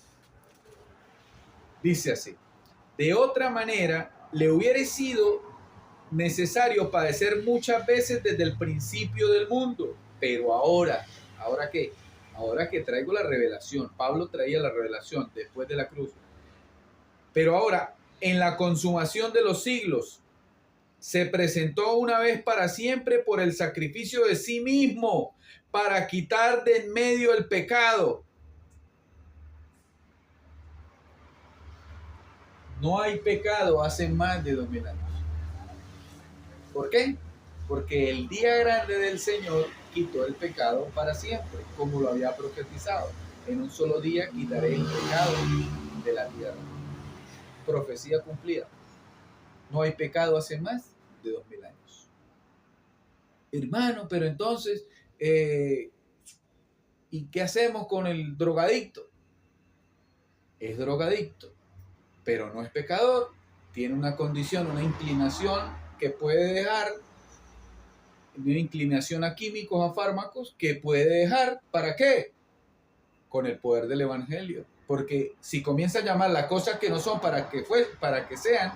Dice así: de otra manera, le hubiera sido necesario padecer muchas veces desde el principio del mundo. Pero ahora, ¿ahora qué? Ahora que traigo la revelación. Pablo traía la revelación después de la cruz. Pero ahora, en la consumación de los siglos, se presentó una vez para siempre por el sacrificio de sí mismo, para quitar de en medio el pecado. No hay pecado hace más de 2000 años. ¿Por qué? Porque el día grande del Señor quitó el pecado para siempre, como lo había profetizado. En un solo día quitaré el pecado de la tierra. Profecía cumplida. No hay pecado hace más de 2000 años. Hermano, pero entonces, ¿y qué hacemos con el drogadicto? Es drogadicto, pero no es pecador. Tiene una condición, una inclinación que puede dejar, una inclinación a químicos, a fármacos, que puede dejar. ¿Para qué? Con el poder del Evangelio. Porque si comienza a llamar las cosas que no son para que sean,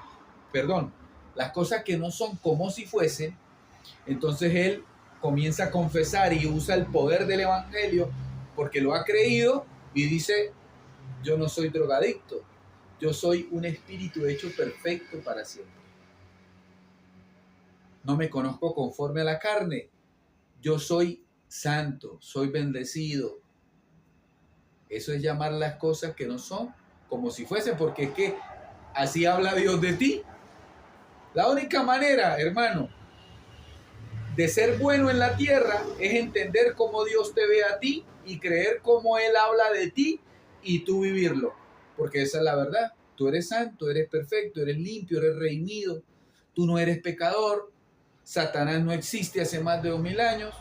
las cosas que no son como si fuesen, entonces él comienza a confesar y usa el poder del Evangelio porque lo ha creído y dice: yo no soy drogadicto, yo soy un espíritu hecho perfecto para siempre. No me conozco conforme a la carne, yo soy santo, soy bendecido. Eso es llamar las cosas que no son como si fuesen, porque es que así habla Dios de ti. La única manera, hermano, de ser bueno en la tierra es entender cómo Dios te ve a ti y creer cómo Él habla de ti y tú vivirlo. Porque esa es la verdad. Tú eres santo, eres perfecto, eres limpio, eres redimido. Tú no eres pecador. Satanás no existe hace más de 2000 años.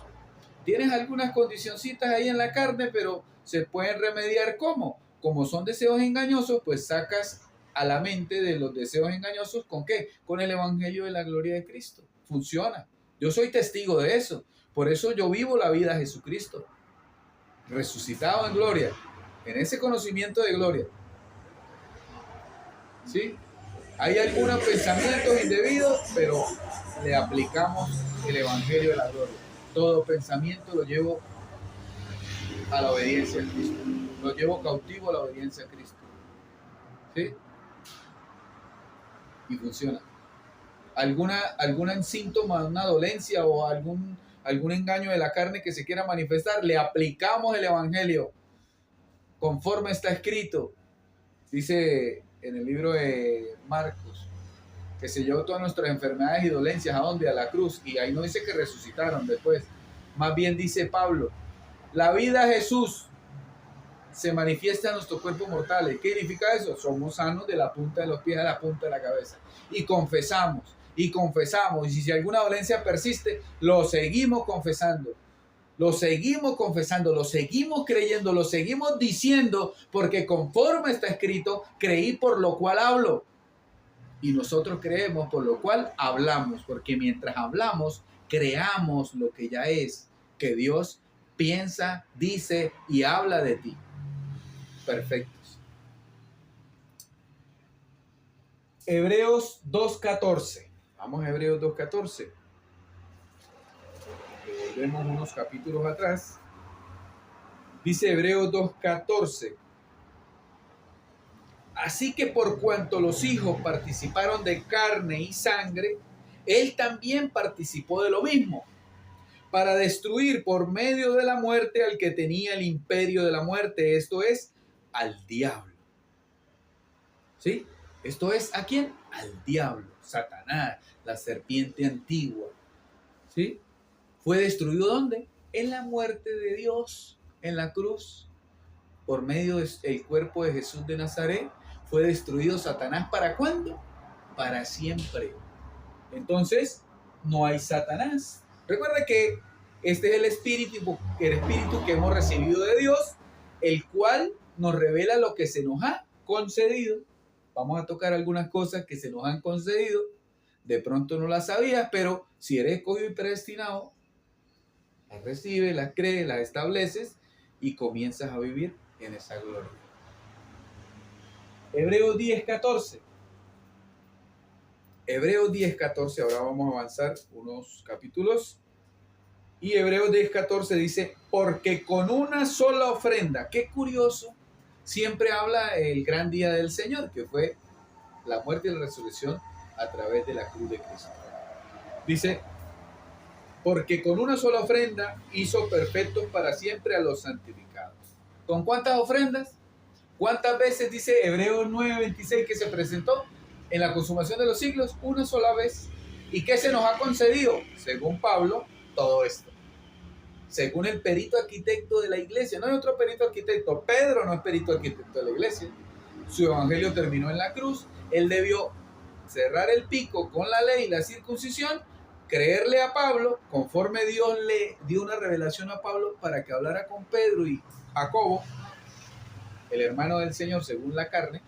Tienes algunas condicioncitas ahí en la carne, pero se pueden remediar. ¿Cómo? Como son deseos engañosos, pues sacas a la mente de los deseos engañosos. ¿Con qué? Con el Evangelio de la gloria de Cristo. Funciona. Yo soy testigo de eso. Por eso yo vivo la vida de Jesucristo, resucitado en gloria, en ese conocimiento de gloria. ¿Sí? Hay algunos pensamientos indebidos, pero le aplicamos el Evangelio de la gloria. Todo pensamiento lo llevo a la obediencia a Cristo. Lo llevo cautivo a la obediencia a Cristo. ¿Sí? Y funciona. Algún síntoma, una dolencia o algún engaño de la carne que se quiera manifestar, le aplicamos el Evangelio conforme está escrito. Dice en el libro de Marcos que se llevó todas nuestras enfermedades y dolencias. ¿A dónde? A la cruz. Y ahí no dice que resucitaron después. Más bien dice Pablo: la vida de Jesús se manifiesta en nuestros cuerpos mortales. ¿Qué significa eso? Somos sanos de la punta de los pies a la punta de la cabeza. Y confesamos. Y confesamos. Y si alguna dolencia persiste, lo seguimos confesando. Lo seguimos confesando, lo seguimos creyendo, lo seguimos diciendo, porque conforme está escrito, creí por lo cual hablo. Y nosotros creemos por lo cual hablamos, porque mientras hablamos, creamos lo que ya es, que Dios piensa, dice y habla de ti. Perfectos. Hebreos 2.14. Vamos a Hebreos 2.14. Volvemos unos capítulos atrás. Dice Hebreos 2.14. Así que por cuanto los hijos participaron de carne y sangre, él también participó de lo mismo, para destruir por medio de la muerte al que tenía el imperio de la muerte, esto es, al diablo. ¿Sí? Esto es, ¿a quién? Al diablo, Satanás, la serpiente antigua. ¿Sí? ¿Fue destruido dónde? En la muerte de Dios, en la cruz, por medio del cuerpo de Jesús de Nazaret. Fue destruido Satanás. ¿Para cuándo? Para siempre. Entonces, no hay Satanás. Recuerda que este es el espíritu que hemos recibido de Dios, el cual nos revela lo que se nos ha concedido. Vamos a tocar algunas cosas que se nos han concedido. De pronto no las sabías, pero si eres escogido y predestinado, las recibes, las crees, las estableces y comienzas a vivir en esa gloria. Hebreos 10.14. Hebreos 10.14, ahora vamos a avanzar unos capítulos. Y Hebreos 10.14 dice, porque con una sola ofrenda, qué curioso, siempre habla el gran día del Señor, que fue la muerte y la resurrección a través de la cruz de Cristo. Dice, porque con una sola ofrenda hizo perfectos para siempre a los santificados. ¿Con cuántas ofrendas? ¿Cuántas veces dice Hebreos 9.26 que se presentó en la consumación de los siglos? Una sola vez. ¿Y qué se nos ha concedido? Según Pablo, todo esto. Según el perito arquitecto de la iglesia. No hay otro perito arquitecto. Pedro no es perito arquitecto de la iglesia. Su evangelio terminó en la cruz. Él debió cerrar el pico con la ley y la circuncisión, creerle a Pablo, conforme Dios le dio una revelación a Pablo para que hablara con Pedro y Jacobo, el hermano del Señor según la carne,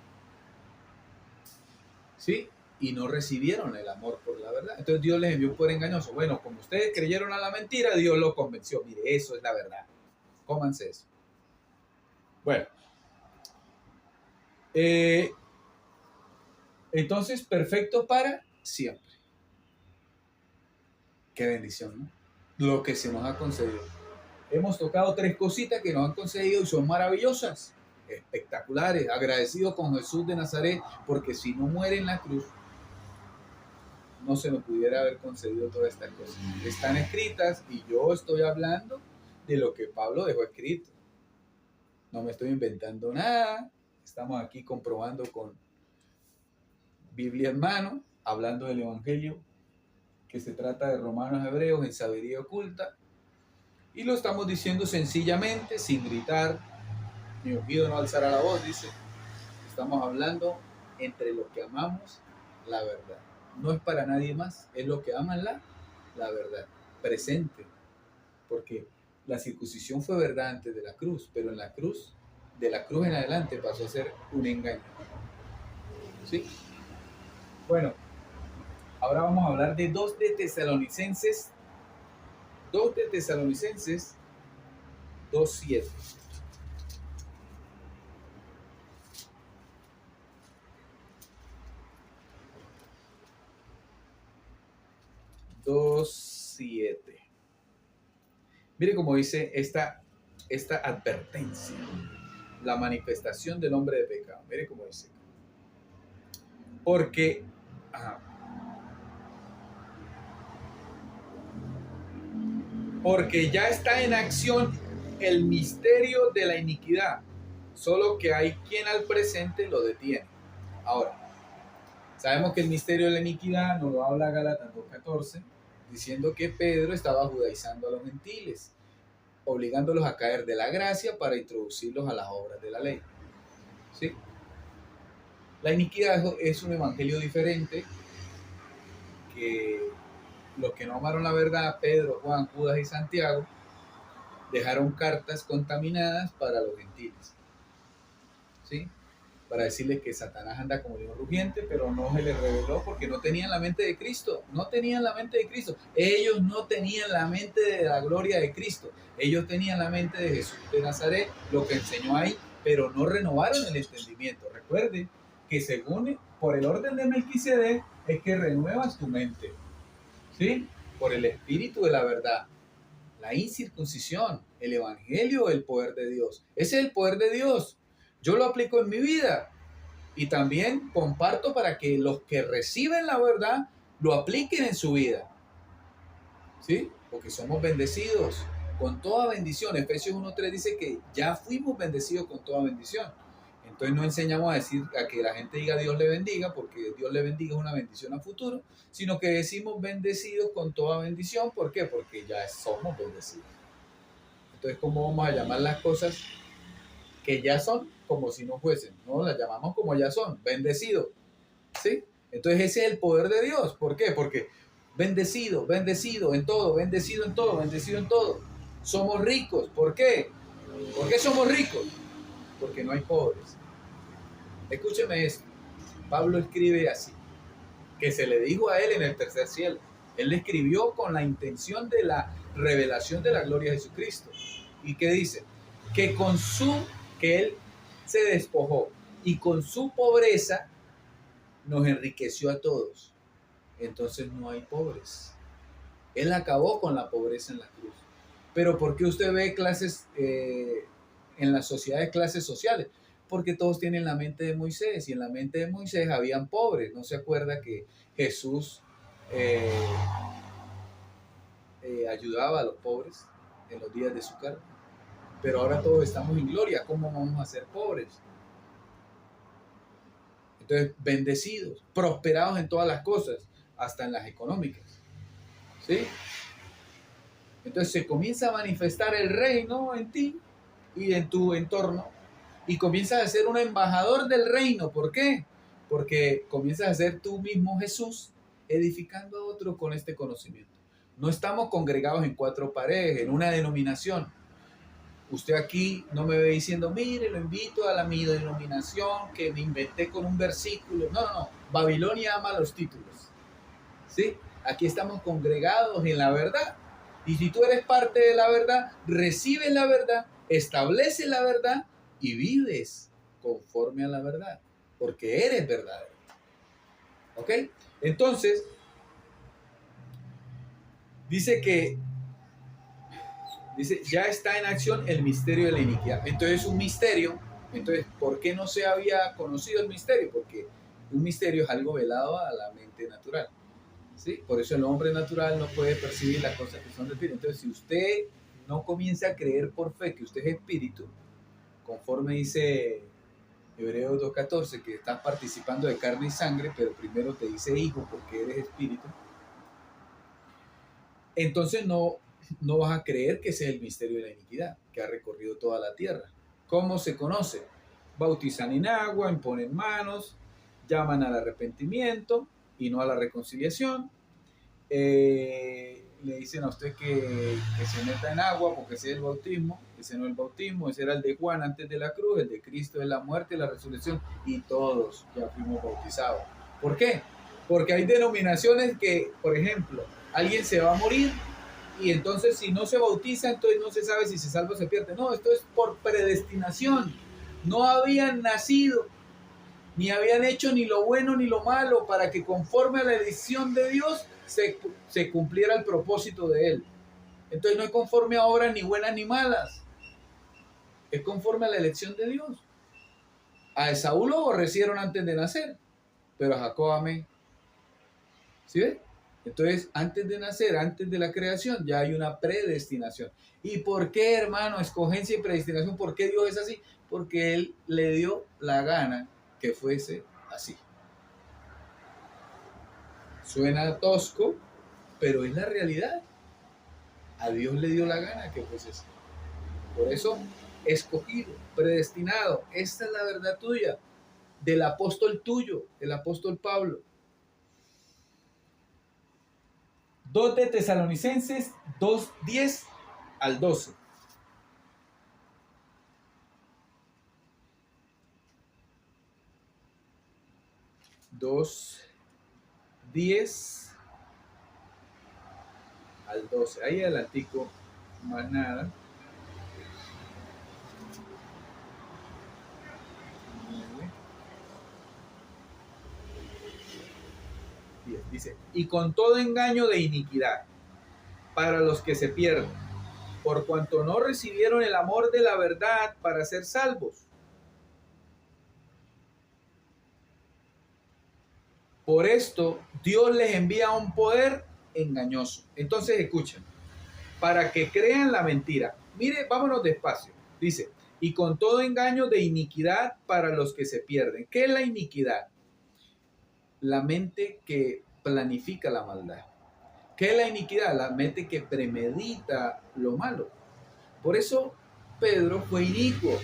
¿sí? Y no recibieron el amor por la verdad. Entonces Dios les envió por engañoso. Bueno, como ustedes creyeron a la mentira, Dios los convenció. Mire, eso es la verdad. Cómanse eso. Bueno. Entonces, perfecto para siempre. Qué bendición, ¿no? Lo que se nos ha concedido. Hemos tocado 3 cositas que nos han concedido y son maravillosas, espectaculares, agradecidos con Jesús de Nazaret, porque si no muere en la cruz, no se nos pudiera haber concedido todas estas cosas. Están escritas y yo estoy hablando de lo que Pablo dejó escrito. No me estoy inventando nada. Estamos aquí comprobando con Biblia en mano, hablando del Evangelio, que se trata de Romanos a Hebreos en sabiduría oculta. Y lo estamos diciendo sencillamente, sin gritar, ni os pido no alzar a la voz, dice. Estamos hablando entre los que amamos la verdad. No es para nadie más, es los que aman la verdad, presente. Porque la circuncisión fue verdad antes de la cruz, pero en la cruz, de la cruz en adelante pasó a ser un engaño. ¿Sí? Bueno, ahora vamos a hablar de 2 de Tesalonicenses 2:7. 2:7. Mire cómo dice esta advertencia, la manifestación del hombre de pecado. Mire cómo dice. Porque, porque ya está en acción el misterio de la iniquidad, solo que hay quien al presente lo detiene. Ahora, sabemos que el misterio de la iniquidad nos lo habla Gálatas 2:14, diciendo que Pedro estaba judaizando a los gentiles, obligándolos a caer de la gracia para introducirlos a las obras de la ley. ¿Sí? La iniquidad es un evangelio diferente que los que no amaron la verdad, Pedro, Juan, Judas y Santiago, dejaron cartas contaminadas para los gentiles. ¿Sí? Para decirles que Satanás anda como león rugiente, pero no se les reveló porque no tenían la mente de Cristo. No tenían la mente de Cristo. Ellos no tenían la mente de la gloria de Cristo. Ellos tenían la mente de Jesús de Nazaret, lo que enseñó ahí, pero no renovaron el entendimiento. Recuerde que según por el orden de Melquisedec es que renuevas tu mente, ¿sí? Por el espíritu de la verdad, la incircuncisión, el evangelio, el poder de Dios. Ese es el poder de Dios. Yo lo aplico en mi vida y también comparto para que los que reciben la verdad lo apliquen en su vida, ¿sí? Porque somos bendecidos con toda bendición. Efesios 1:3 dice que ya fuimos bendecidos con toda bendición. Entonces no enseñamos a decir a que la gente diga Dios le bendiga, porque Dios le bendiga es una bendición a futuro, sino que decimos bendecidos con toda bendición. ¿Por qué? Porque ya somos bendecidos. Entonces, ¿cómo vamos a llamar las cosas que ya son como si no fuesen? No, las llamamos como ya son, bendecidos, ¿sí? Entonces ese es el poder de Dios. ¿Por qué? Porque bendecido, bendecido en todo, bendecido en todo, bendecido en todo. Somos ricos. ¿Por qué? ¿Por qué somos ricos? Porque no hay pobres. Escúcheme esto. Pablo escribe así, que se le dijo a él en el tercer cielo. Él le escribió con la intención de la revelación de la gloria de Jesucristo. ¿Y qué dice? Que que él se despojó y con su pobreza nos enriqueció a todos. Entonces no hay pobres. Él acabó con la pobreza en la cruz. Pero ¿por qué usted ve clases en la sociedad de clases sociales? Porque todos tienen la mente de Moisés y en la mente de Moisés habían pobres. ¿No se acuerda que Jesús eh, ayudaba a los pobres en los días de su carne? Pero ahora todos estamos en gloria. ¿Cómo vamos a ser pobres? Entonces, bendecidos, prosperados en todas las cosas, hasta en las económicas. ¿Sí? Entonces se comienza a manifestar el reino en ti y en tu entorno y comienzas a ser un embajador del reino. ¿Por qué? Porque comienzas a ser tú mismo Jesús edificando a otros con este conocimiento. No estamos congregados en cuatro paredes, en una denominación. Usted aquí no me ve diciendo, mire, lo invito a mi denominación que me inventé con un versículo. No, no, no. Babilonia ama los títulos. ¿Sí? Aquí estamos congregados en la verdad. Y si tú eres parte de la verdad, recibes la verdad, estableces la verdad y vives conforme a la verdad, porque eres verdadero. ¿Ok? Entonces, dice, ya está en acción el misterio de la iniquidad. Entonces, un misterio. Entonces, ¿por qué no se había conocido el misterio? Porque un misterio es algo velado a la mente natural. ¿Sí? Por eso el hombre natural no puede percibir las cosas que son del espíritu. Entonces, si usted no comienza a creer por fe que usted es espíritu, conforme dice Hebreos 2:14, que estás participando de carne y sangre, pero primero te dice hijo porque eres espíritu, entonces no vas a creer que ese es el misterio de la iniquidad que ha recorrido toda la tierra. ¿Cómo se conoce? Bautizan en agua, imponen manos, llaman al arrepentimiento y no a la reconciliación. Le dicen a usted que se meta en agua porque ese es el bautismo. Ese no es el bautismo, ese era el de Juan antes de la cruz. El de Cristo es la muerte y la resurrección, y todos ya fuimos bautizados. ¿Por qué? Porque hay denominaciones que, por ejemplo, alguien se va a morir y entonces si no se bautiza, entonces no se sabe si se salva o se pierde. No, esto es por predestinación. No habían nacido, ni habían hecho ni lo bueno ni lo malo para que conforme a la elección de Dios se cumpliera el propósito de Él. Entonces no es conforme a obras ni buenas ni malas, es conforme a la elección de Dios. A Esaú lo aborrecieron antes de nacer, pero a Jacob amé. ¿Sí ves? Entonces, antes de nacer, antes de la creación, ya hay una predestinación. ¿Y por qué, hermano, escogencia y predestinación? ¿Por qué Dios es así? Porque Él le dio la gana que fuese así. Suena tosco, pero es la realidad. A Dios le dio la gana que fuese así. Por eso, escogido, predestinado. Esta es la verdad tuya, del apóstol tuyo, el apóstol Pablo. 2 de Tesalonicenses 2:10 al 12. 2:10 al 12. Ahí adelantico, más nada. Dice, y con todo engaño de iniquidad para los que se pierden, por cuanto no recibieron el amor de la verdad para ser salvos. Por esto, Dios les envía un poder engañoso. Entonces, escuchen, para que crean la mentira. Mire, vámonos despacio. Dice, y con todo engaño de iniquidad para los que se pierden. ¿Qué es la iniquidad? La mente que planifica la maldad. ¿Qué es la iniquidad? La mente que premedita lo malo. Por eso Pedro fue inicuo,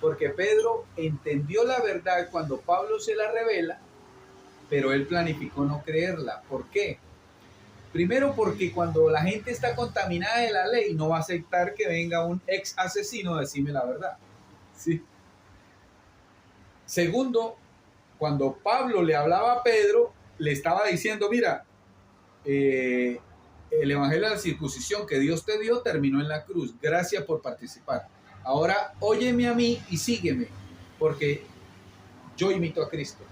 porque Pedro entendió la verdad cuando Pablo se la revela, pero él planificó no creerla. ¿Por qué? Primero, porque cuando la gente está contaminada de la ley, no va a aceptar que venga un ex asesino a decirme la verdad. ¿Sí? Segundo, cuando Pablo le hablaba a Pedro, le estaba diciendo, mira, el evangelio de la circuncisión que Dios te dio terminó en la cruz. Gracias por participar. Ahora óyeme a mí y sígueme, porque yo imito a Cristo.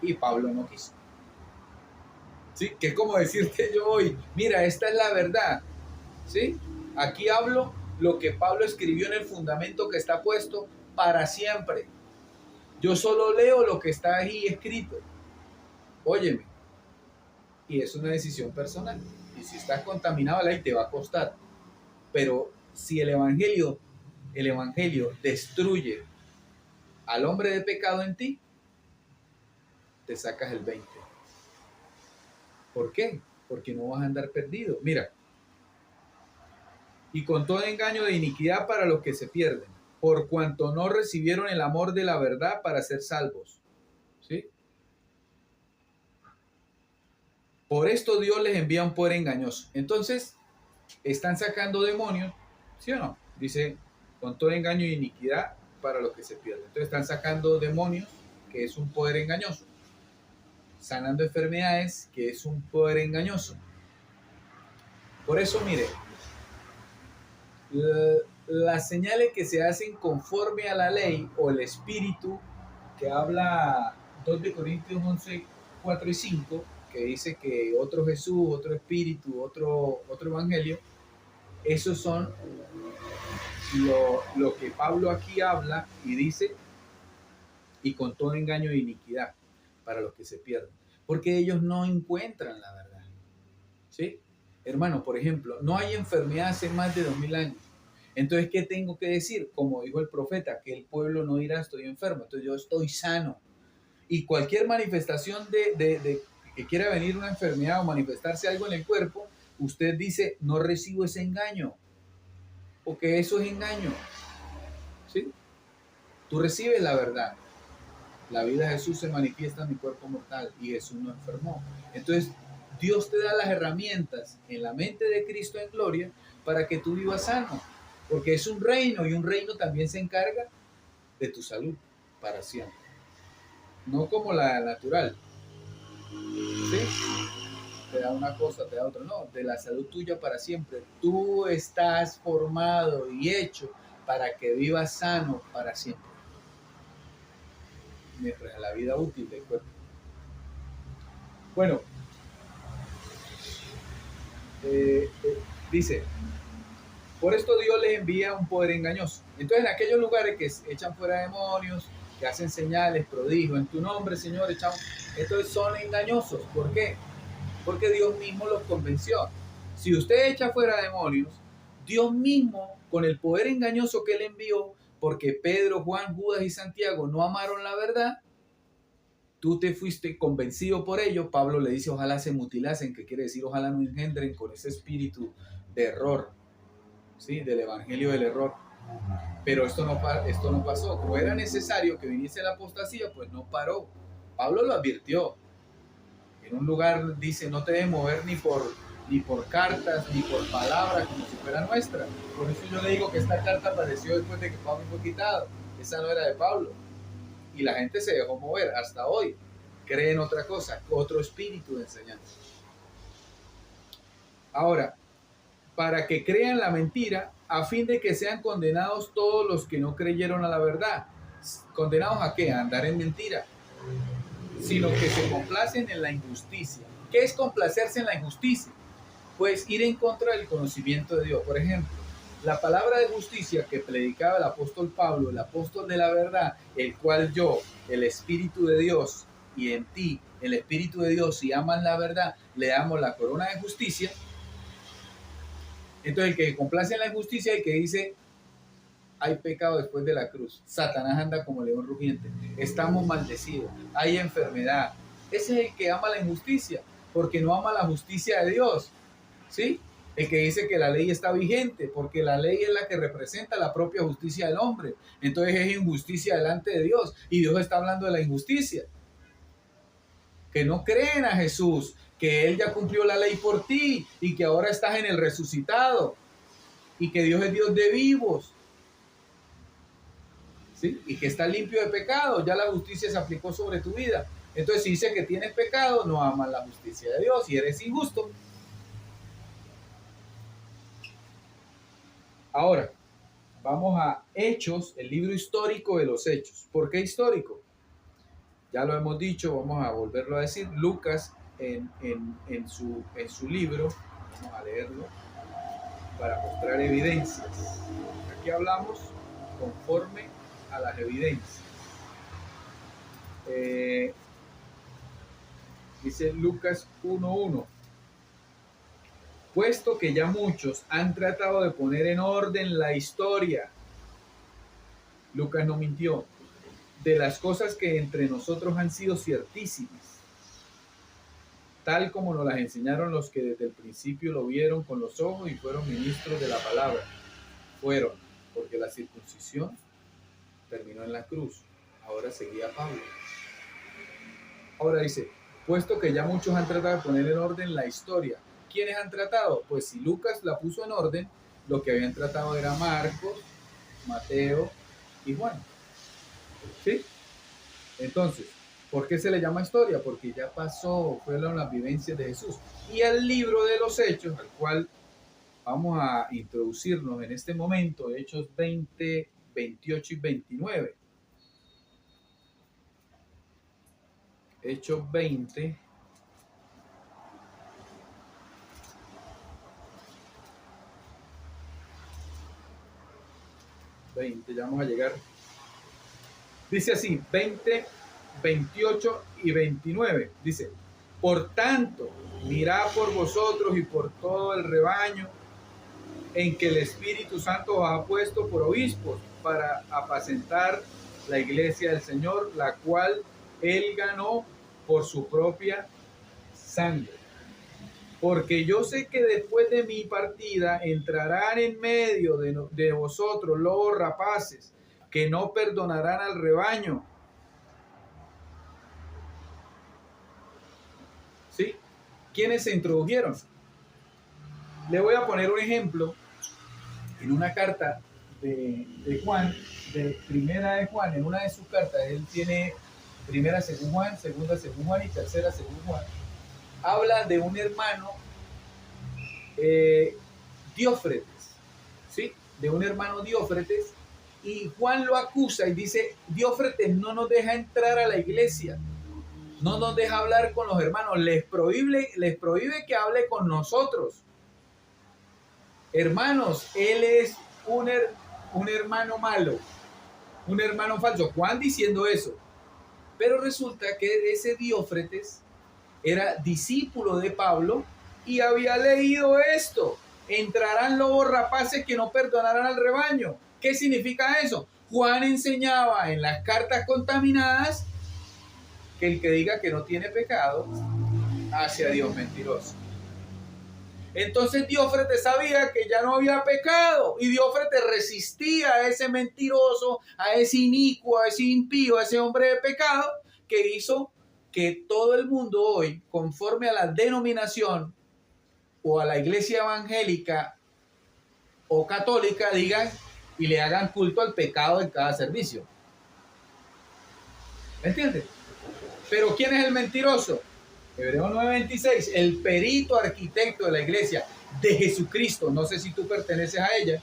Y Pablo no quiso. ¿Sí? Que es como decirte yo hoy, mira, esta es la verdad. ¿Sí? Aquí hablo lo que Pablo escribió en el fundamento que está puesto para siempre. Yo solo leo lo que está ahí escrito. Óyeme. Y es una decisión personal. Y si estás contaminado, la ley te va a costar. Pero si el evangelio destruye al hombre de pecado en ti, te sacas el 20. ¿Por qué? Porque no vas a andar perdido. Mira, y con todo engaño de iniquidad para los que se pierden, por cuanto no recibieron el amor de la verdad para ser salvos. ¿Sí? Por esto Dios les envía un poder engañoso. Entonces, están sacando demonios, ¿sí o no? Dice, con todo engaño y iniquidad para los que se pierden. Entonces están sacando demonios, que es un poder engañoso. Sanando enfermedades, que es un poder engañoso. Por eso, mire, las señales que se hacen conforme a la ley o el espíritu que habla 2 de Corintios 11, 4 y 5, que dice que otro Jesús, otro espíritu, otro evangelio, esos son lo que Pablo aquí habla y dice, y con todo engaño de iniquidad para los que se pierden, porque ellos no encuentran la verdad. ¿Sí? Hermano, por ejemplo, no hay enfermedad hace más de 2000 años. Entonces, ¿qué tengo que decir? Como dijo el profeta, que el pueblo no dirá estoy enfermo, entonces yo estoy sano. Y cualquier manifestación de que quiera venir una enfermedad o manifestarse algo en el cuerpo, usted dice, no recibo ese engaño, porque eso es engaño. ¿Sí? Tú recibes la verdad. La vida de Jesús se manifiesta en mi cuerpo mortal y Jesús no enfermó. Entonces, Dios te da las herramientas en la mente de Cristo en gloria para que tú vivas sano. Porque es un reino y un reino también se encarga de tu salud para siempre. No como la natural. ¿Sí? Te da una cosa, te da otra. No, de la salud tuya para siempre. Tú estás formado y hecho para que vivas sano para siempre. Mientras la vida útil del cuerpo. Bueno, dice, por esto Dios les envía un poder engañoso. Entonces, en aquellos lugares que echan fuera demonios, que hacen señales, prodigios, en tu nombre, Señor, estos son engañosos. ¿Por qué? Porque Dios mismo los convenció. Si usted echa fuera demonios, Dios mismo, con el poder engañoso que él envió, porque Pedro, Juan, Judas y Santiago no amaron la verdad, tú te fuiste convencido por ello. Pablo le dice, ojalá se mutilasen, que quiere decir, ojalá no engendren con ese espíritu de error, ¿sí? Del evangelio del error. Pero esto no pasó. Como era necesario que viniese la apostasía, pues no paró. Pablo lo advirtió. En un lugar dice, no te debes mover ni por cartas, ni por palabras, como si fuera nuestra. Por eso yo le digo que esta carta apareció después de que Pablo fue quitado. Esa no era de Pablo. Y la gente se dejó mover hasta hoy. Creen otra cosa, otro espíritu de enseñanza. Ahora, para que crean la mentira, a fin de que sean condenados todos los que no creyeron a la verdad. ¿Condenados a qué? A andar en mentira. Sino que se complacen en la injusticia. ¿Qué es complacerse en la injusticia? Pues ir en contra del conocimiento de Dios. Por ejemplo, la palabra de justicia que predicaba el apóstol Pablo, el apóstol de la verdad, el cual yo, el Espíritu de Dios, y en ti, el Espíritu de Dios, si aman la verdad, le damos la corona de justicia. Entonces el que complace en la injusticia, el que dice, hay pecado después de la cruz, Satanás anda como león rugiente, estamos maldecidos, hay enfermedad. Ese es el que ama la injusticia, porque no ama la justicia de Dios, ¿sí? El que dice que la ley está vigente, porque la ley es la que representa la propia justicia del hombre. Entonces es injusticia delante de Dios, y Dios está hablando de la injusticia. Que no creen a Jesús, que Él ya cumplió la ley por ti, y que ahora estás en el resucitado, y que Dios es Dios de vivos, ¿sí? Y que está limpio de pecado, ya la justicia se aplicó sobre tu vida. Entonces, si dice que tienes pecado, no amas la justicia de Dios y eres injusto. Ahora, vamos a Hechos, el libro histórico de los Hechos. ¿Por qué histórico? Ya lo hemos dicho, vamos a volverlo a decir. Lucas, en su libro, vamos a leerlo para mostrar evidencias. Aquí hablamos conforme a las evidencias. Dice Lucas 1:1. Puesto que ya muchos han tratado de poner en orden la historia, Lucas no mintió, de las cosas que entre nosotros han sido ciertísimas, tal como nos las enseñaron los que desde el principio lo vieron con los ojos y fueron ministros de la palabra. Fueron, porque la circuncisión terminó en la cruz. Ahora seguía Pablo. Ahora dice, puesto que ya muchos han tratado de poner en orden la historia. ¿Quiénes han tratado? Pues si Lucas la puso en orden, lo que habían tratado era Marcos, Mateo y Juan. ¿Sí? Entonces, ¿por qué se le llama historia? Porque ya pasó, fueron las vivencias de Jesús. Y el libro de los Hechos, al cual vamos a introducirnos en este momento, Hechos 20, 28 y 29. Hechos 20. Ya vamos a llegar. Dice así, 20, 28 y 29. Dice, por tanto, mirad por vosotros y por todo el rebaño en que el Espíritu Santo os ha puesto por obispos para apacentar la iglesia del Señor, la cual Él ganó por su propia sangre. Porque yo sé que después de mi partida entrarán en medio de vosotros lobos rapaces que no perdonarán al rebaño. ¿Sí? ¿Quiénes se introdujeron? Le voy a poner un ejemplo en una carta de Juan, de primera de Juan, en una de sus cartas, él tiene primera según Juan, segunda según Juan y tercera según Juan. Habla de un hermano Diófretes, ¿sí? De un hermano Diófretes, y Juan lo acusa y dice, Diófretes no nos deja entrar a la iglesia, no nos deja hablar con los hermanos, les prohíbe que hable con nosotros. Hermanos, él es un hermano malo, un hermano falso. Juan diciendo eso. Pero resulta que ese Diófretes era discípulo de Pablo y había leído esto. Entrarán lobos rapaces que no perdonarán al rebaño. ¿Qué significa eso? Juan enseñaba en las cartas contaminadas que el que diga que no tiene pecado hace a Dios mentiroso. Entonces Diófretes sabía que ya no había pecado y Diófretes resistía a ese mentiroso, a ese inicuo, a ese impío, a ese hombre de pecado que hizo que todo el mundo hoy, conforme a la denominación o a la iglesia evangélica o católica, digan y le hagan culto al pecado en cada servicio. ¿Me entiendes? Pero ¿quién es el mentiroso? Hebreos 9:26, el perito arquitecto de la iglesia de Jesucristo. No sé si tú perteneces a ella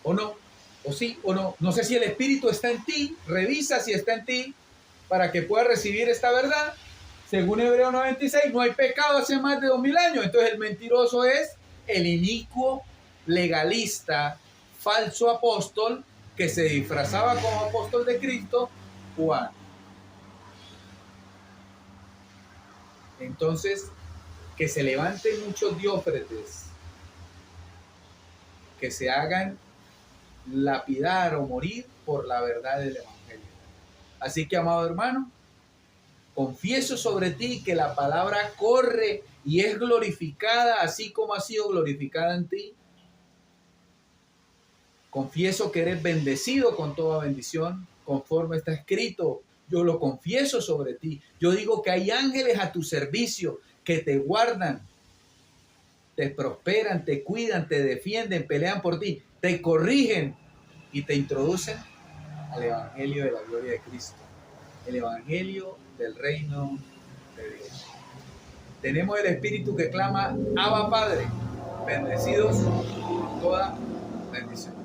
o no, o sí o no. No sé si el Espíritu está en ti. Revisa si está en ti para que puedas recibir esta verdad. Según Hebreo 96, no hay pecado hace más de 2000 años. Entonces el mentiroso es el inicuo, legalista, falso apóstol que se disfrazaba como apóstol de Cristo, Juan. Entonces, que se levanten muchos diófretes, que se hagan lapidar o morir por la verdad del Evangelio. Así que, amado hermano, confieso sobre ti que la palabra corre y es glorificada así como ha sido glorificada en ti. Confieso que eres bendecido con toda bendición, conforme está escrito. Yo lo confieso sobre ti. Yo digo que hay ángeles a tu servicio que te guardan, te prosperan, te cuidan, te defienden, pelean por ti, te corrigen y te introducen al Evangelio de la gloria de Cristo, el Evangelio del reino de Dios. Tenemos el Espíritu que clama, Abba Padre, bendecidos con toda bendición.